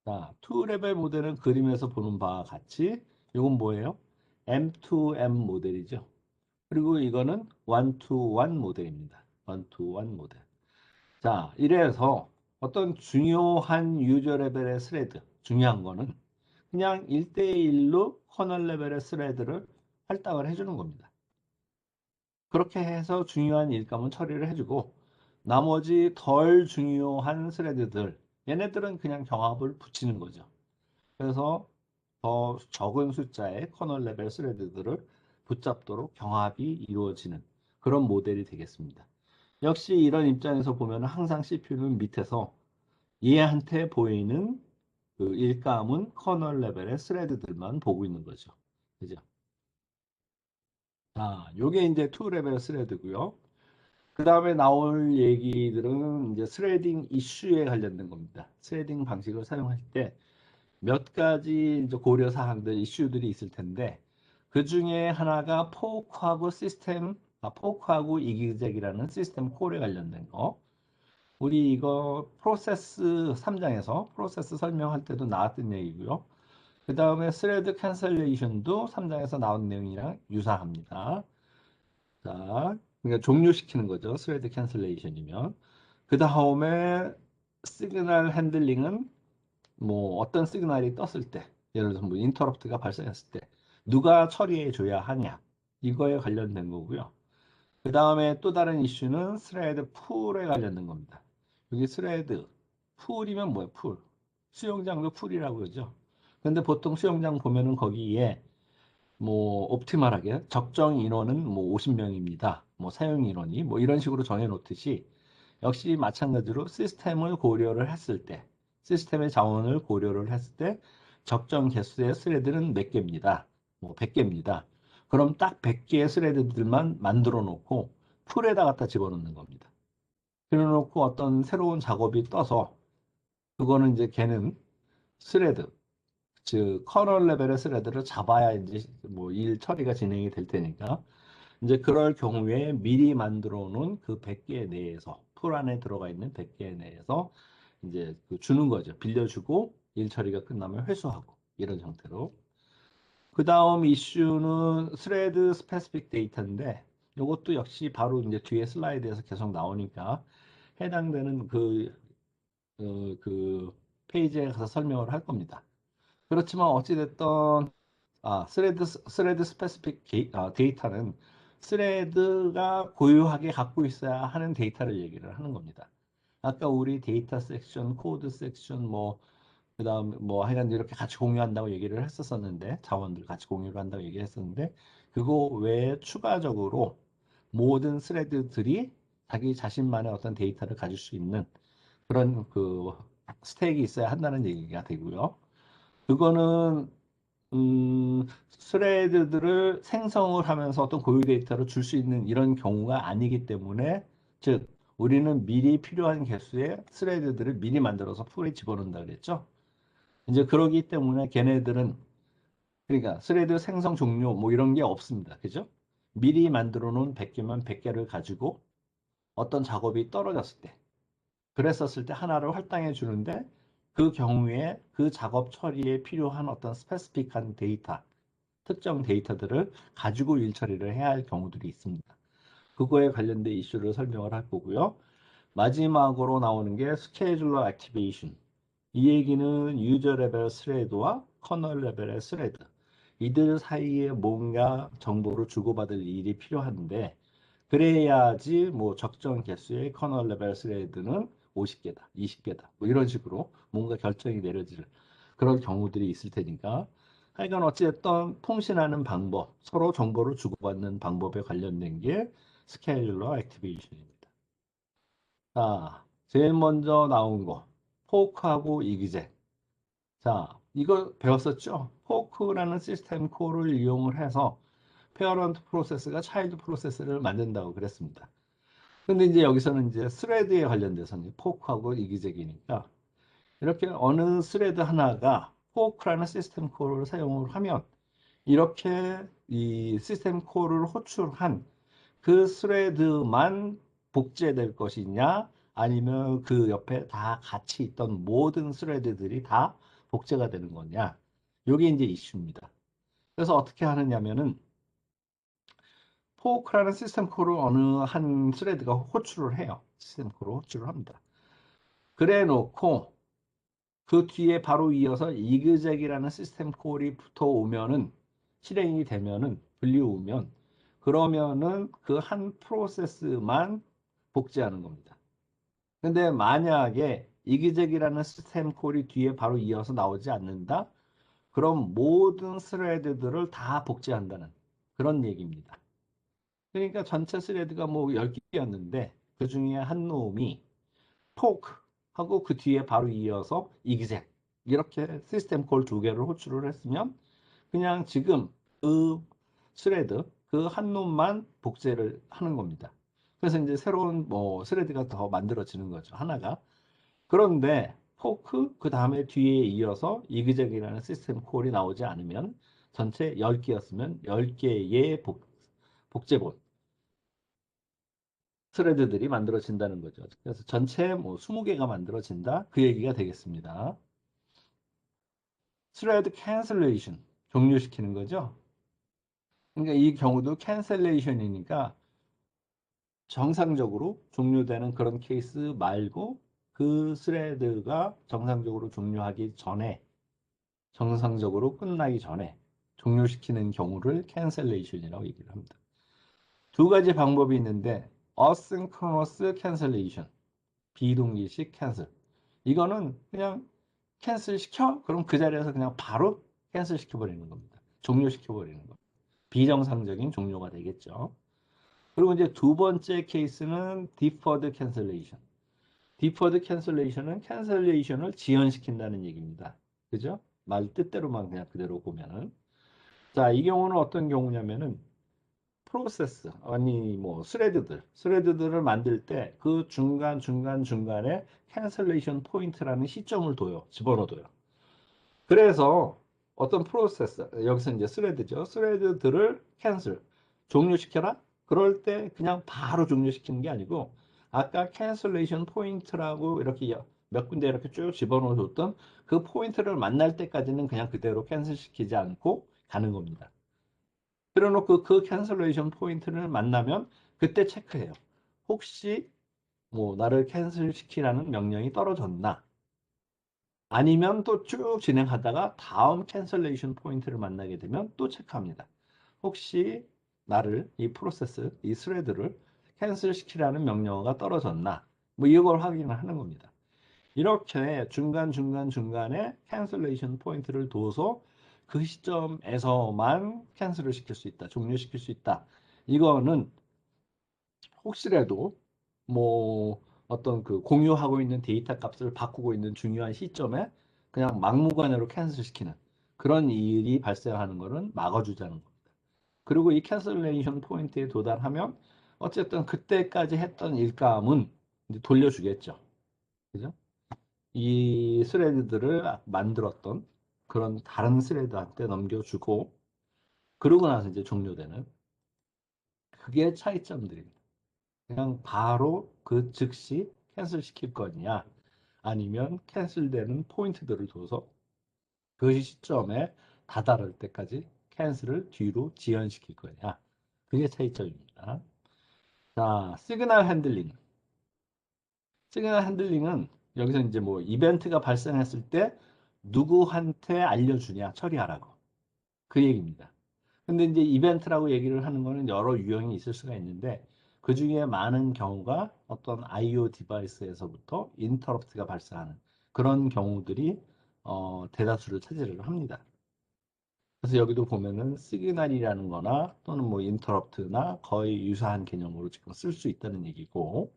자, 2레벨 모델은 그림에서 보는 바와 같이 이건 뭐예요? M2M 모델이죠. 그리고 이거는 1-to-1 모델입니다. 1-to-1 모델. 자, 이래서 어떤 중요한 유저 레벨의 스레드, 중요한 거는 그냥 1대1로 커널 레벨의 스레드를 할당을 해주는 겁니다. 그렇게 해서 중요한 일감은 처리를 해주고 나머지 덜 중요한 스레드들, 얘네들은 그냥 경합을 붙이는 거죠. 그래서 더 적은 숫자의 커널 레벨 스레드들을 붙잡도록 경합이 이루어지는 그런 모델이 되겠습니다. 역시 이런 입장에서 보면 항상 CPU는 밑에서 얘한테 보이는 그 일감은 커널 레벨의 스레드들만 보고 있는 거죠. 그죠? 요게 이제 2레벨 스레드고요. 그 다음에 나올 얘기들은 이제 스레딩 이슈에 관련된 겁니다. 스레딩 방식을 사용할 때 몇 가지 이제 고려 사항들, 이슈들이 있을 텐데 그 중에 하나가 포크하고 포크하고 이기적이라는 시스템 콜에 관련된 거. 우리 이거 프로세스 3장에서 프로세스 설명할 때도 나왔던 얘기고요. 그 다음에 스레드 캔슬레이션도 3장에서 나온 내용이랑 유사합니다. 자, 그러니까 종료시키는 거죠. 스레드 캔슬레이션이면. 그 다음에 시그널 핸들링은 뭐 어떤 시그널이 떴을 때, 예를 들어서 뭐 인터럽트가 발생했을 때 누가 처리해 줘야 하냐 이거에 관련된 거고요. 그 다음에 또 다른 이슈는 스레드 풀에 관련된 겁니다. 여기 스레드 풀이면 뭐예요? 풀. 수영장도 풀이라고 그러죠. 근데 보통 수영장 보면은 거기에 뭐 옵티멀하게 적정 인원은 뭐 50명입니다. 뭐 사용 인원이 뭐 이런 식으로 정해 놓듯이 역시 마찬가지로 시스템을 고려를 했을 때 시스템의 자원을 고려를 했을 때 적정 개수의 스레드는 몇 개입니다. 뭐 100개입니다. 그럼 딱 100개의 스레드들만 만들어 놓고 풀에다 갖다 집어넣는 겁니다. 그래 놓고 어떤 새로운 작업이 떠서 그거는 이제 걔는 스레드 즉 커널 레벨의 스레드를 잡아야 이제 뭐 일 처리가 진행이 될 테니까 이제 그럴 경우에 미리 만들어 놓은 그 100개 내에서 풀 안에 들어가 있는 100개 내에서 이제 그 주는 거죠. 빌려주고 일 처리가 끝나면 회수하고 이런 형태로. 그 다음 이슈는 스레드 스페시픽 데이터인데 이것도 역시 바로 이제 뒤에 슬라이드에서 계속 나오니까 해당되는 그 페이지에 가서 설명을 할 겁니다. 그렇지만 어찌됐든 스레드 스페시픽 데이터는 스레드가 고유하게 갖고 있어야 하는 데이터를 얘기를 하는 겁니다. 아까 우리 데이터 섹션, 코드 섹션, 뭐 그다음 뭐 하여간 이렇게 같이 공유한다고 얘기를 했었었는데 자원들 같이 공유를 한다고 얘기했었는데 그거 외에 추가적으로 모든 스레드들이 자기 자신만의 어떤 데이터를 가질 수 있는 그런 그 스택이 있어야 한다는 얘기가 되고요. 그거는 스레드들을 생성을 하면서 어떤 고유 데이터를 줄 수 있는 이런 경우가 아니기 때문에 즉 우리는 미리 필요한 개수의 스레드들을 미리 만들어서 풀에 집어넣는다 그랬죠. 이제 그러기 때문에 걔네들은 그러니까 스레드 생성 종료 뭐 이런 게 없습니다. 그죠? 미리 만들어 놓은 100개만 100개를 가지고 어떤 작업이 떨어졌을 때 그랬었을 때 하나를 할당해 주는데 그 경우에 그 작업 처리에 필요한 어떤 스페시픽한 데이터 특정 데이터들을 가지고 일 처리를 해야 할 경우들이 있습니다. 그거에 관련된 이슈를 설명을 할 거고요. 마지막으로 나오는 게 스케줄러 액티베이션. 이 얘기는 유저 레벨 스레드와 커널 레벨의 스레드. 이들 사이에 뭔가 정보를 주고받을 일이 필요한데 그래야지 뭐 적정 개수의 커널 레벨 스레드는 50개다, 20개다. 뭐 이런 식으로 뭔가 결정이 내려질 그런 경우들이 있을 테니까 하여간 어찌됐든 통신하는 방법, 서로 정보를 주고받는 방법에 관련된 게 스케줄러 액티베이션입니다. 자, 제일 먼저 나온 거 포크하고 이기제. 자, 이거 배웠었죠? 포크라는 시스템 콜을 이용을 해서 페어런트 프로세스가 차일드 프로세스를 만든다고 그랬습니다. 근데 이제 여기서는 이제 스레드에 관련돼서 이제 포크하고 이기적이니까 이렇게 어느 스레드 하나가 포크라는 시스템 콜을 사용을 하면 이렇게 이 시스템 콜을 호출한 그 스레드만 복제될 것이냐 아니면 그 옆에 다 같이 있던 모든 스레드들이 다 복제가 되는 거냐. 이게 이제 이슈입니다. 그래서 어떻게 하느냐면은 포크라는 시스템 콜을 어느 한 스레드가 호출을 해요. 시스템 콜을 호출을 합니다. 그래 놓고 그 뒤에 바로 이어서 이그젝이라는 시스템 콜이 붙어오면은 실행이 되면은 불리우면 그러면은 그 한 프로세스만 복제하는 겁니다. 근데 만약에 이그젝이라는 시스템 콜이 뒤에 바로 이어서 나오지 않는다? 그럼 모든 스레드들을 다 복제한다는 그런 얘기입니다. 그러니까 전체 스레드가 뭐 10개였는데 그 중에 한 놈이 포크 하고 그 뒤에 바로 이어서 exec 이렇게 시스템 콜 두 개를 호출을 했으면 그냥 지금 그 스레드 그 한 놈만 복제를 하는 겁니다. 그래서 이제 새로운 뭐 스레드가 더 만들어지는 거죠. 하나가. 그런데 포크 그 다음에 뒤에 이어서 exec이라는 시스템 콜이 나오지 않으면 전체 10개였으면 10개의 복제본 스레드들이 만들어진다는 거죠. 그래서 전체 뭐 20개가 만들어진다. 그 얘기가 되겠습니다. 스레드 캔슬레이션 종료시키는 거죠. 그러니까 이 경우도 캔슬레이션이니까 정상적으로 종료되는 그런 케이스 말고 그 스레드가 정상적으로 종료하기 전에 정상적으로 끝나기 전에 종료시키는 경우를 캔슬레이션이라고 얘기를 합니다. 두 가지 방법이 있는데 asynchronous cancellation 비동기식 캔슬. 이거는 그냥 캔슬 시켜? 그럼 그 자리에서 그냥 바로 캔슬 시켜버리는 겁니다. 종료시켜버리는 겁니다. 비정상적인 종료가 되겠죠. 그리고 이제 두 번째 케이스는 deferred cancellation. deferred cancellation은 캔슬레이션을 지연시킨다는 얘기입니다. 그죠? 말 뜻대로만 그냥 그대로 보면은. 자, 이 경우는 어떤 경우냐면은 프로세스 아니 뭐 스레드들을 만들 때 그 중간에 캔슬레이션 포인트라는 시점을 둬요. 집어넣어둬요. 그래서 어떤 프로세스 여기서 이제 스레드죠. 스레드들을 캔슬 종료시켜라. 그럴 때 그냥 바로 종료시키는 게 아니고 아까 캔슬레이션 포인트라고 이렇게 몇 군데 이렇게 쭉 집어넣어 줬던 그 포인트를 만날 때까지는 그냥 그대로 캔슬시키지 않고 가는 겁니다. 그래놓고 그 캔슬레이션 포인트를 만나면 그때 체크해요. 혹시 뭐 나를 캔슬시키라는 명령이 떨어졌나? 아니면 또 쭉 진행하다가 다음 캔슬레이션 포인트를 만나게 되면 또 체크합니다. 혹시 나를 이 프로세스, 이 스레드를 캔슬시키라는 명령어가 떨어졌나? 뭐 이걸 확인을 하는 겁니다. 이렇게 중간에 캔슬레이션 포인트를 둬서 그 시점에서만 캔슬을 시킬 수 있다. 종료시킬 수 있다. 이거는 혹시라도 뭐 어떤 그 공유하고 있는 데이터 값을 바꾸고 있는 중요한 시점에 그냥 막무가내로 캔슬시키는 그런 일이 발생하는 것은 막아주자는 겁니다. 그리고 이 캔슬레이션 포인트에 도달하면 어쨌든 그때까지 했던 일감은 이제 돌려주겠죠. 그죠? 이 스레드들을 만들었던 그런 다른 스레드한테 넘겨주고 그러고 나서 이제 종료되는 그게 차이점들입니다. 그냥 바로 그 즉시 캔슬 시킬 거냐 아니면 캔슬되는 포인트들을 둬서 그 시점에 다다를 때까지 캔슬을 뒤로 지연시킬 거냐 그게 차이점입니다. 자, 시그널 핸들링. 시그널 핸들링은 여기서 이제 뭐 이벤트가 발생했을 때 누구한테 알려주냐 처리하라고 그 얘기입니다. 근데 이제 이벤트라고 얘기를 하는 거는 여러 유형이 있을 수가 있는데 그 중에 많은 경우가 어떤 IO 디바이스에서부터 인터럽트가 발생하는 그런 경우들이 대다수를 차지를 합니다. 그래서 여기도 보면은 시그널이라는 거나 또는 뭐 인터럽트나 거의 유사한 개념으로 지금 쓸 수 있다는 얘기고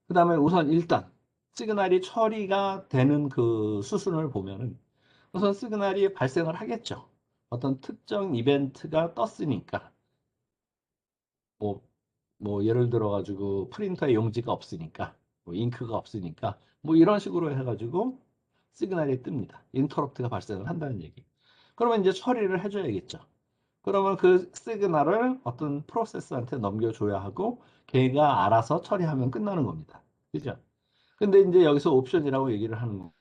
그 다음에 우선 일단 시그널이 처리가 되는 그 수순을 보면은 우선 시그널이 발생을 하겠죠. 어떤 특정 이벤트가 떴으니까 뭐, 뭐 예를 들어 가지고 프린터에 용지가 없으니까 뭐 잉크가 없으니까 뭐 이런 식으로 해가지고 시그널이 뜹니다. 인터럽트가 발생을 한다는 얘기. 그러면 이제 처리를 해줘야겠죠. 그러면 그 시그널을 어떤 프로세스한테 넘겨줘야 하고 걔가 알아서 처리하면 끝나는 겁니다. 그죠? 근데 이제 여기서 옵션이라고 얘기를 하는 거.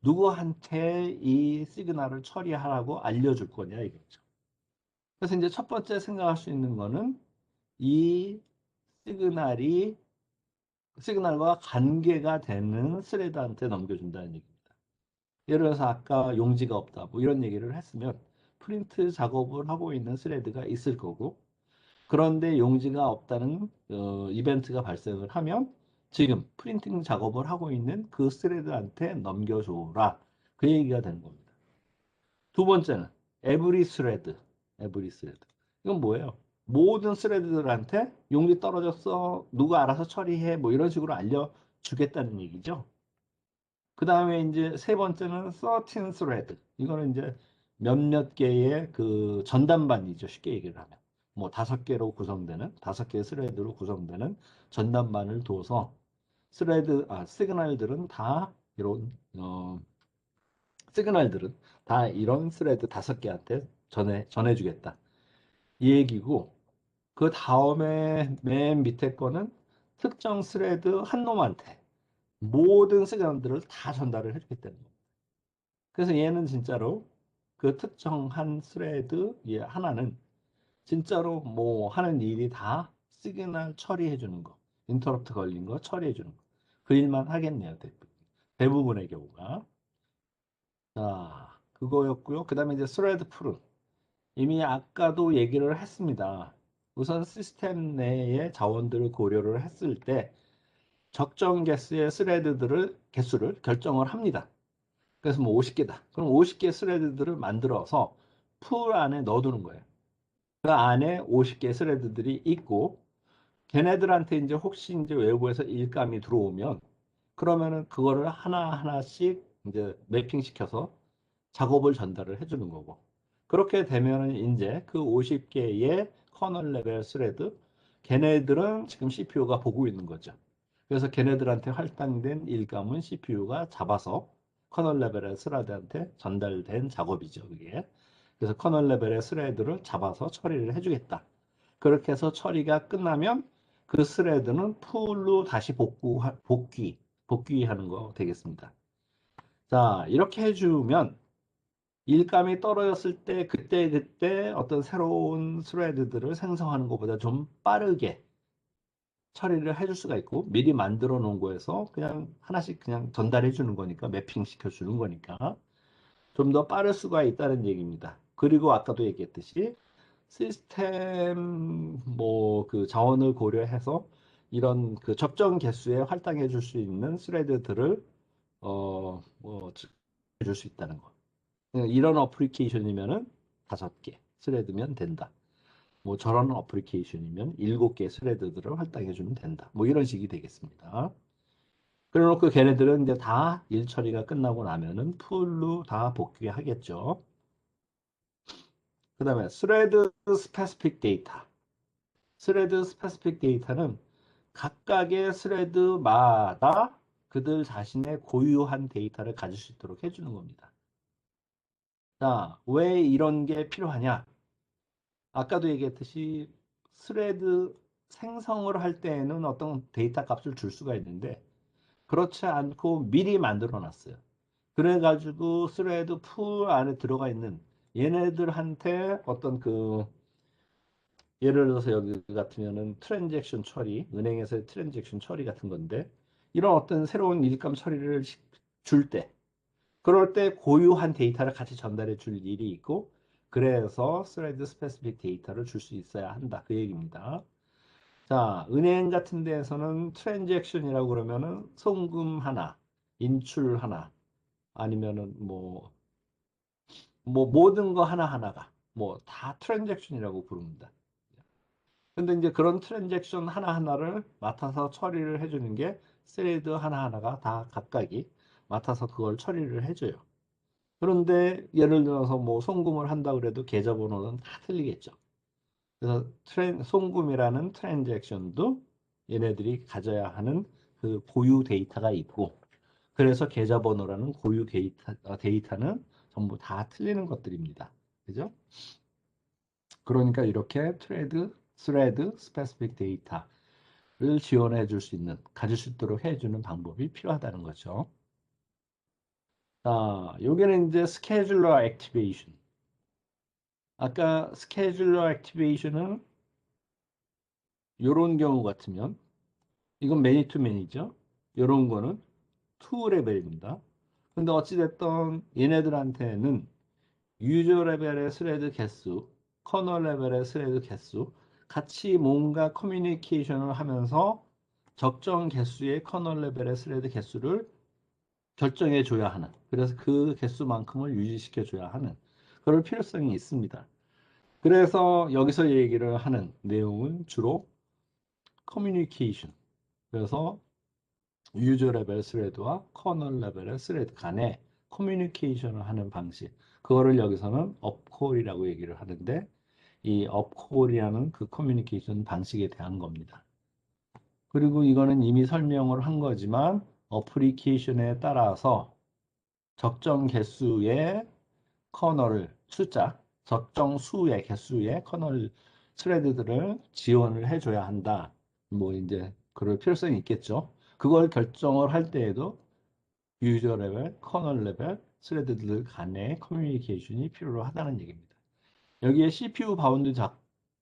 누구한테 이 시그널을 처리하라고 알려줄 거냐 이거죠. 그래서 이제 첫 번째 생각할 수 있는 거는 이 시그널이 시그널과 관계가 되는 스레드한테 넘겨준다는 얘기입니다. 예를 들어서 아까 용지가 없다 뭐 이런 얘기를 했으면 프린트 작업을 하고 있는 스레드가 있을 거고 그런데 용지가 없다는 이벤트가 발생을 하면 지금 프린팅 작업을 하고 있는 그 스레드한테 넘겨줘라 그 얘기가 되는 겁니다. 두 번째는 every thread, every thread. 이건 뭐예요? 모든 스레드들한테 용지 떨어졌어. 누가 알아서 처리해. 뭐 이런 식으로 알려주겠다는 얘기죠. 그 다음에 이제 세 번째는 13 thread. 이거는 이제 몇몇 개의 그 전담반이죠. 쉽게 얘기를 하면. 뭐 5개로 구성되는, 5개의 스레드로 구성되는 전담반을 둬서 시그널들은 다 이런, 시그널들은 다 이런 스레드 5개한테 전해주겠다. 이 얘기고, 그 다음에 맨 밑에 거는 특정 스레드 한 놈한테 모든 시그널들을 다 전달을 해주겠다는 거예요. 그래서 얘는 진짜로 그 특정한 스레드 하나는 진짜로 뭐 하는 일이 다 시그널 처리해 주는 거, 인터럽트 걸린 거 처리해 주는 거. 그 일만 하겠네요, 대부분의 경우가. 자, 그거였고요. 그다음에 이제 스레드 풀은 이미 아까도 얘기를 했습니다. 우선 시스템 내의 자원들을 고려를 했을 때 적정 개수의 개수를 결정을 합니다. 그래서 뭐 50개다. 그럼 50개 스레드들을 만들어서 풀 안에 넣어두는 거예요. 그 안에 50개 스레드들이 있고 걔네들한테 이제 혹시 이제 외부에서 일감이 들어오면 그러면은 그거를 하나하나씩 이제 매핑 시켜서 작업을 전달을 해주는 거고 그렇게 되면은 이제 그 50개의 커널 레벨 스레드 걔네들은 지금 CPU가 보고 있는 거죠. 그래서 걔네들한테 할당된 일감은 CPU가 잡아서 커널 레벨의 스레드한테 전달된 작업이죠, 그게. 그래서 커널 레벨의 스레드를 잡아서 처리를 해주겠다. 그렇게 해서 처리가 끝나면 그 스레드는 풀로 다시 복귀하는 거 되겠습니다. 자, 이렇게 해주면 일감이 떨어졌을 때 그때 어떤 새로운 스레드들을 생성하는 것보다 좀 빠르게 처리를 해줄 수가 있고 미리 만들어 놓은 거에서 그냥 하나씩 그냥 전달해 주는 거니까 매핑 시켜 주는 거니까 좀 더 빠를 수가 있다는 얘기입니다. 그리고 아까도 얘기했듯이 시스템 뭐 그 자원을 고려해서 이런 그 적정 개수에 할당해 줄 수 있는 스레드들을 뭐 해줄 수 있다는 거. 이런 어플리케이션이면은 5개 스레드면 된다. 뭐 저런 어플리케이션이면 7개 스레드들을 할당해 주면 된다. 뭐 이런 식이 되겠습니다. 그래놓고 걔네들은 이제 다 일 처리가 끝나고 나면은 풀로 다 복귀하겠죠. 그 다음에 스레드 스페시픽 데이터. 스레드 스페시픽 데이터는 각각의 스레드마다 그들 자신의 고유한 데이터를 가질 수 있도록 해주는 겁니다. 자, 왜 이런 게 필요하냐? 아까도 얘기했듯이 스레드 생성을 할 때에는 어떤 데이터 값을 줄 수가 있는데 그렇지 않고 미리 만들어 놨어요. 그래가지고 스레드 풀 안에 들어가 있는 얘네들한테 어떤 그 예를 들어서 여기 같으면은 트랜잭션 처리, 은행에서의 트랜잭션 처리 같은 건데 이런 어떤 새로운 일감 처리를 줄 때, 그럴 때 고유한 데이터를 같이 전달해 줄 일이 있고 그래서 스레드 스페시픽 데이터를 줄 수 있어야 한다. 그 얘기입니다. 자, 은행 같은 데에서는 트랜잭션이라고 그러면은 송금 하나, 인출 하나, 아니면은 뭐 모든 거 하나하나가 뭐 다 트랜잭션이라고 부릅니다. 근데 이제 그런 트랜잭션 하나하나를 맡아서 처리를 해주는 게 스레드 하나하나가 다 각각이 맡아서 그걸 처리를 해줘요. 그런데 예를 들어서 뭐 송금을 한다 그래도 계좌번호는 다 틀리겠죠. 그래서 송금이라는 트랜잭션도 얘네들이 가져야 하는 그 고유 데이터가 있고 그래서 계좌번호라는 고유 데이터는 전부 다 틀리는 것들입니다. 그죠? 그러니까 이렇게 스레드, 스페시픽 데이터를 지원해 줄 수 있는, 가질 수 있도록 해주는 방법이 필요하다는 거죠. 자, 여기는 이제 스케줄러 액티베이션. 아까 스케줄러 액티베이션은 이런 경우 같으면 이건 매니 투 매니죠. 이런 거는 투 레벨입니다. 근데 어찌됐든 얘네들한테는 유저 레벨의 스레드 개수, 커널 레벨의 스레드 개수, 같이 뭔가 커뮤니케이션을 하면서 적정 개수의 커널 레벨의 스레드 개수를 결정해 줘야 하는, 그래서 그 개수만큼을 유지시켜 줘야 하는 그럴 필요성이 있습니다. 그래서 여기서 얘기를 하는 내용은 주로 커뮤니케이션, 그래서 유저 레벨 스레드와 커널 레벨의 스레드 간에 커뮤니케이션을 하는 방식, 그거를 여기서는 업콜이라고 얘기를 하는데, 이 업콜이라는 그 커뮤니케이션 방식에 대한 겁니다. 그리고 이거는 이미 설명을 한 거지만 어플리케이션에 따라서 적정 개수의 커널을 적정 수의 개수의 커널 스레드들을 지원을 해줘야 한다. 뭐 이제 그럴 필요성이 있겠죠. 그걸 결정을 할 때에도 유저 레벨, 커널 레벨, 스레드들 간의 커뮤니케이션이 필요로 하다는 얘기입니다. 여기에 CPU 바운드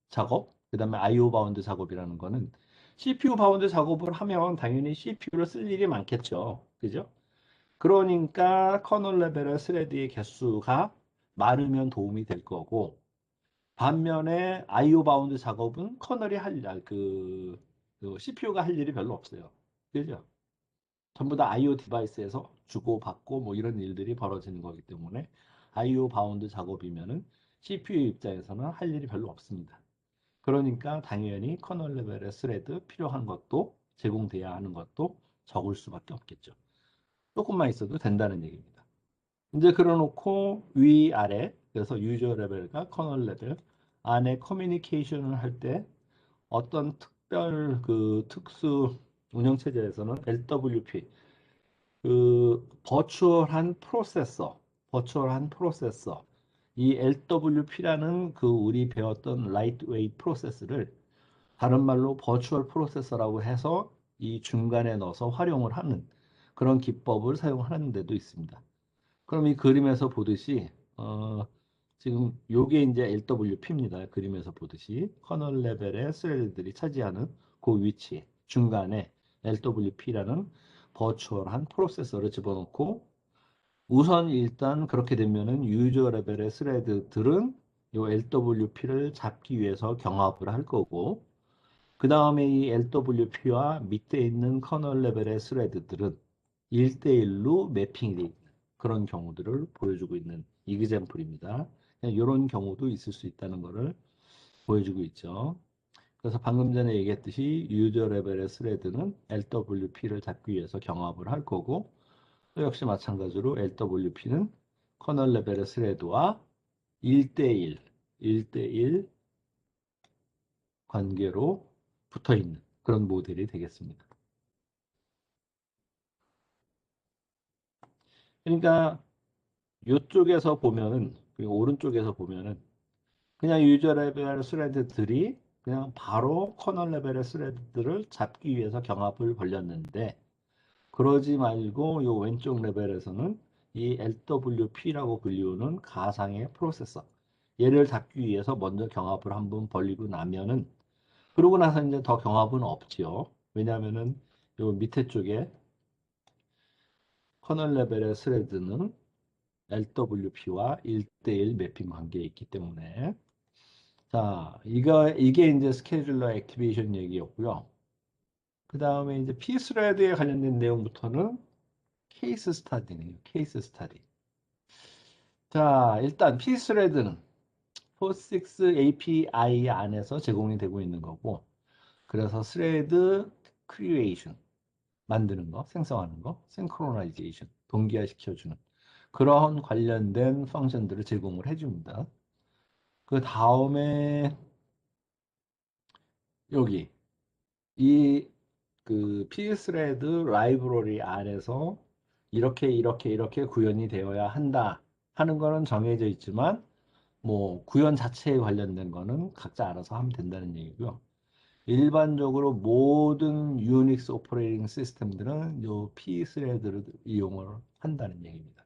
작업, 그 다음에 IO 바운드 작업이라는 거는 CPU 바운드 작업을 하면 당연히 CPU를 쓸 일이 많겠죠. 그죠? 그러니까 커널 레벨의 스레드의 개수가 많으면 도움이 될 거고, 반면에 IO 바운드 작업은 커널이 그 CPU가 할 일이 별로 없어요. 그죠? 전부 다 IO 디바이스에서 주고받고 뭐 이런 일들이 벌어지는 거기 때문에 IO 바운드 작업이면은 CPU 입장에서는 할 일이 별로 없습니다. 그러니까 당연히 커널 레벨의 스레드 필요한 것도 제공돼야 하는 것도 적을 수밖에 없겠죠. 조금만 있어도 된다는 얘기입니다. 이제 그려놓고 위아래, 그래서 유저 레벨과 커널 레벨 안에 커뮤니케이션을 할 때 어떤 특수 운영 체제에서는 LWP, 버추얼한 프로세서, 이 LWP라는 그 우리 배웠던 라이트웨이트 프로세스를 다른 말로 버추얼 프로세서라고 해서 이 중간에 넣어서 활용을 하는 그런 기법을 사용하는 데도 있습니다. 그럼 이 그림에서 보듯이 지금 요게 이제 LWP입니다. 그림에서 보듯이 커널 레벨의 스레드들이 차지하는 그 위치 중간에 LWP라는 버추얼한 프로세서를 집어넣고, 우선 일단 그렇게 되면은 유저 레벨의 스레드들은 요 LWP를 잡기 위해서 경합을 할 거고, 그 다음에 이 LWP와 밑에 있는 커널 레벨의 스레드들은 1대1로 매핑이 되어 있는 그런 경우들을 보여주고 있는 이그젬플입니다. 이런 경우도 있을 수 있다는 것을 보여주고 있죠. 그래서 방금 전에 얘기했듯이 유저 레벨의 스레드는 LWP를 잡기 위해서 경합을 할 거고, 또 역시 마찬가지로 LWP는 커널 레벨의 스레드와 1대1, 1대1 관계로 붙어 있는 그런 모델이 되겠습니다. 그러니까 이쪽에서 보면은, 그리고 오른쪽에서 보면은 그냥 유저 레벨 스레드들이 그냥 바로 커널 레벨의 스레드들을 잡기 위해서 경합을 벌였는데, 그러지 말고 요 왼쪽 레벨에서는 이 LWP라고 불리우는 가상의 프로세서, 얘를 잡기 위해서 먼저 경합을 한번 벌리고 나면은, 그러고 나서 이제 더 경합은 없지요. 왜냐하면은 요 밑에 쪽에 커널 레벨의 스레드는 LWP와 1대1 매핑 관계에 있기 때문에. 자, 이게 이제 스케줄러 액티베이션 얘기였고요. 그 다음에 이제 P스레드에 관련된 내용부터는 케이스 스타디네요. 케이스 스타디. 자, 일단 P스레드는 POSIX API 안에서 제공이 되고 있는 거고, 그래서 스레드 크리에이션, 만드는 거, 생성하는 거, 싱크로나이제이션, 동기화 시켜주는 그런 관련된 펑션들을 제공을 해줍니다. 그 다음에 여기 이 그 pthread 라이브러리 안에서 이렇게 구현이 되어야 한다 하는 거는 정해져 있지만 뭐 구현 자체에 관련된 거는 각자 알아서 하면 된다는 얘기고요. 일반적으로 모든 유닉스 오퍼레이팅 시스템들은 요 P스레드를 이용을 한다는 얘기입니다.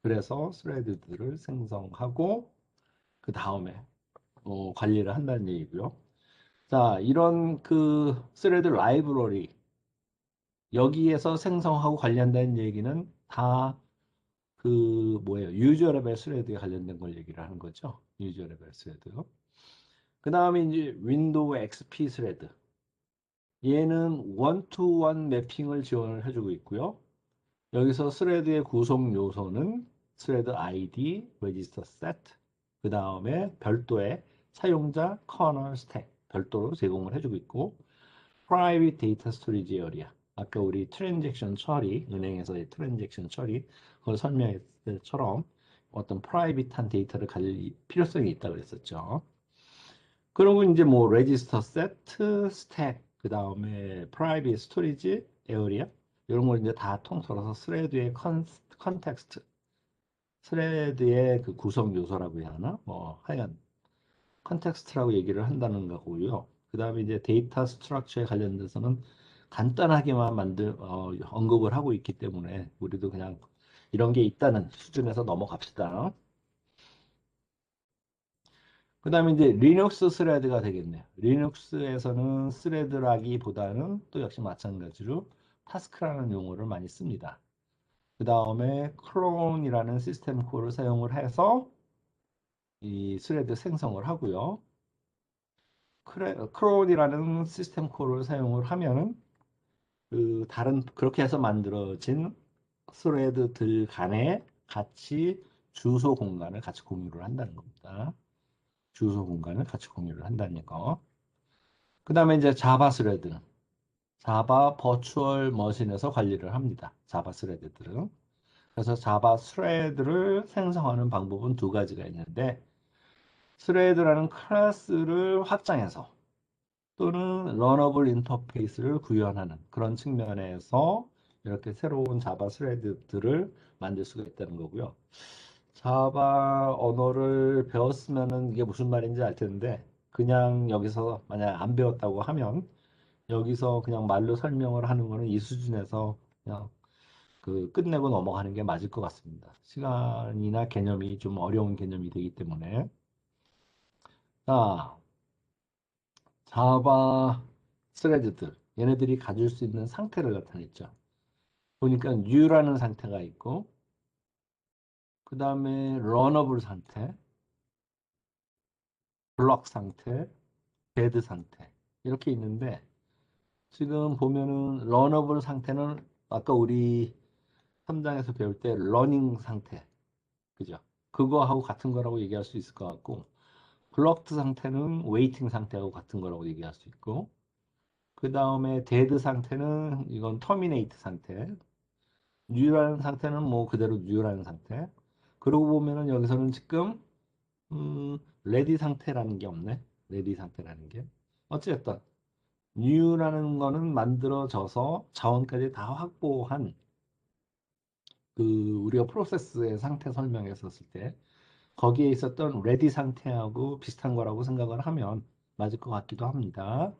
그래서 스레드들을 생성하고 그 다음에 관리를 한다는 얘기고요. 자, 이런 그 스레드 라이브러리 여기에서 생성하고 관련된 얘기는 다 그 뭐예요? 유저 레벨 스레드에 관련된 걸 얘기를 하는 거죠. 유저 레벨 스레드. 그 다음에 이제 윈도우 XP 스레드. 얘는 원투원 매핑을 지원을 해주고 있고요. 여기서 스레드의 구성 요소는 스레드 ID, 레지스터 세트, 그 다음에 별도의 사용자 커널 스택 별도로 제공을 해주고 있고 프라이빗 데이터 스토리지 에어리아 아까 우리 트랜잭션 처리 은행에서의 트랜잭션 처리 그걸 설명했을 때처럼 어떤 프라이빗한 데이터를 가질 필요성이 있다고 그랬었죠. 그리고 이제 뭐 레지스터 세트 스택 그 다음에 프라이빗 스토리지 에어리아 이런 걸 이제 다 통틀어서 스레드의 컨텍스트 스레드의 그 구성 요소라고 해야 하나 뭐 하여간 컨텍스트라고 얘기를 한다는 거고요. 그 다음에 이제 데이터 스트럭처에 관련돼서는 간단하게만 언급을 하고 있기 때문에 우리도 그냥 이런 게 있다는 수준에서 넘어갑시다. 그 다음에 이제 리눅스 스레드가 되겠네요. 리눅스에서는 스레드라기보다는 또 역시 마찬가지로 타스크라는 용어를 많이 씁니다. 그 다음에 크론이라는 시스템 콜을 사용을 해서 이 스레드 생성을 하고요. 크론이라는 시스템 콜을 사용을 하면은 그 다른 그렇게 해서 만들어진 스레드들 간에 같이 주소 공간을 같이 공유를 한다는 겁니다. 주소 공간을 같이 공유를 한다는 거. 그 다음에 이제 자바 스레드는 자바 버추얼 머신에서 관리를 합니다. 자바 스레드들은. 그래서 자바 스레드를 생성하는 방법은 두 가지가 있는데 스레드라는 클래스를 확장해서 또는 러너블 인터페이스를 구현하는 그런 측면에서 이렇게 새로운 자바 스레드들을 만들 수가 있다는 거고요. 자바 언어를 배웠으면은 이게 무슨 말인지 알 텐데 그냥 여기서 만약 안 배웠다고 하면 여기서 그냥 말로 설명을 하는 거는 이 수준에서 그냥 그 끝내고 넘어가는 게 맞을 것 같습니다. 시간이나 개념이 좀 어려운 개념이 되기 때문에 자, 자바 스레드들 얘네들이 가질 수 있는 상태를 나타냈죠. 보니까 new라는 상태가 있고 그 다음에 runnable 상태, 블록 상태, 데드 상태 이렇게 있는데 지금 보면은 runnable 상태는 아까 우리 3장에서 배울 때 러닝 상태 그죠? 그거하고 같은 거라고 얘기할 수 있을 것 같고 블럭드 상태는 웨이팅 상태하고 같은 거라고 얘기할 수 있고 그 다음에 데드 상태는 이건 터미네이트 상태 뉴라는 상태는 뭐 그대로 뉴라는 상태 그러고 보면은 여기서는 지금 레디 상태라는 게 없네 레디 상태라는 게 어쨌든 뉴라는 거는 만들어져서 자원까지 다 확보한 그 우리가 프로세스의 상태 설명했었을 때 거기에 있었던 레디 상태하고 비슷한 거라고 생각을 하면 맞을 것 같기도 합니다.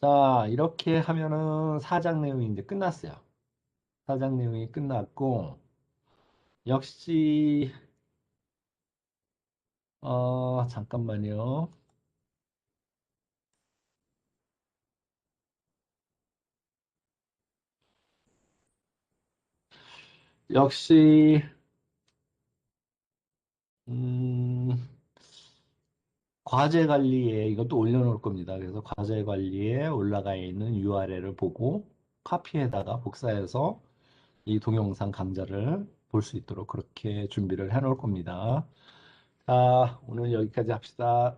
자, 이렇게 하면은 사장 내용이 이제 끝났어요. 사장 내용이 끝났고, 역시, 잠깐만요. 역시, 음, 과제 관리에 이것도 올려놓을 겁니다. 그래서 과제 관리에 올라가 있는 URL을 보고 카피에다가 복사해서 이 동영상 강좌를 볼 수 있도록 그렇게 준비를 해 놓을 겁니다. 자, 오늘 여기까지 합시다.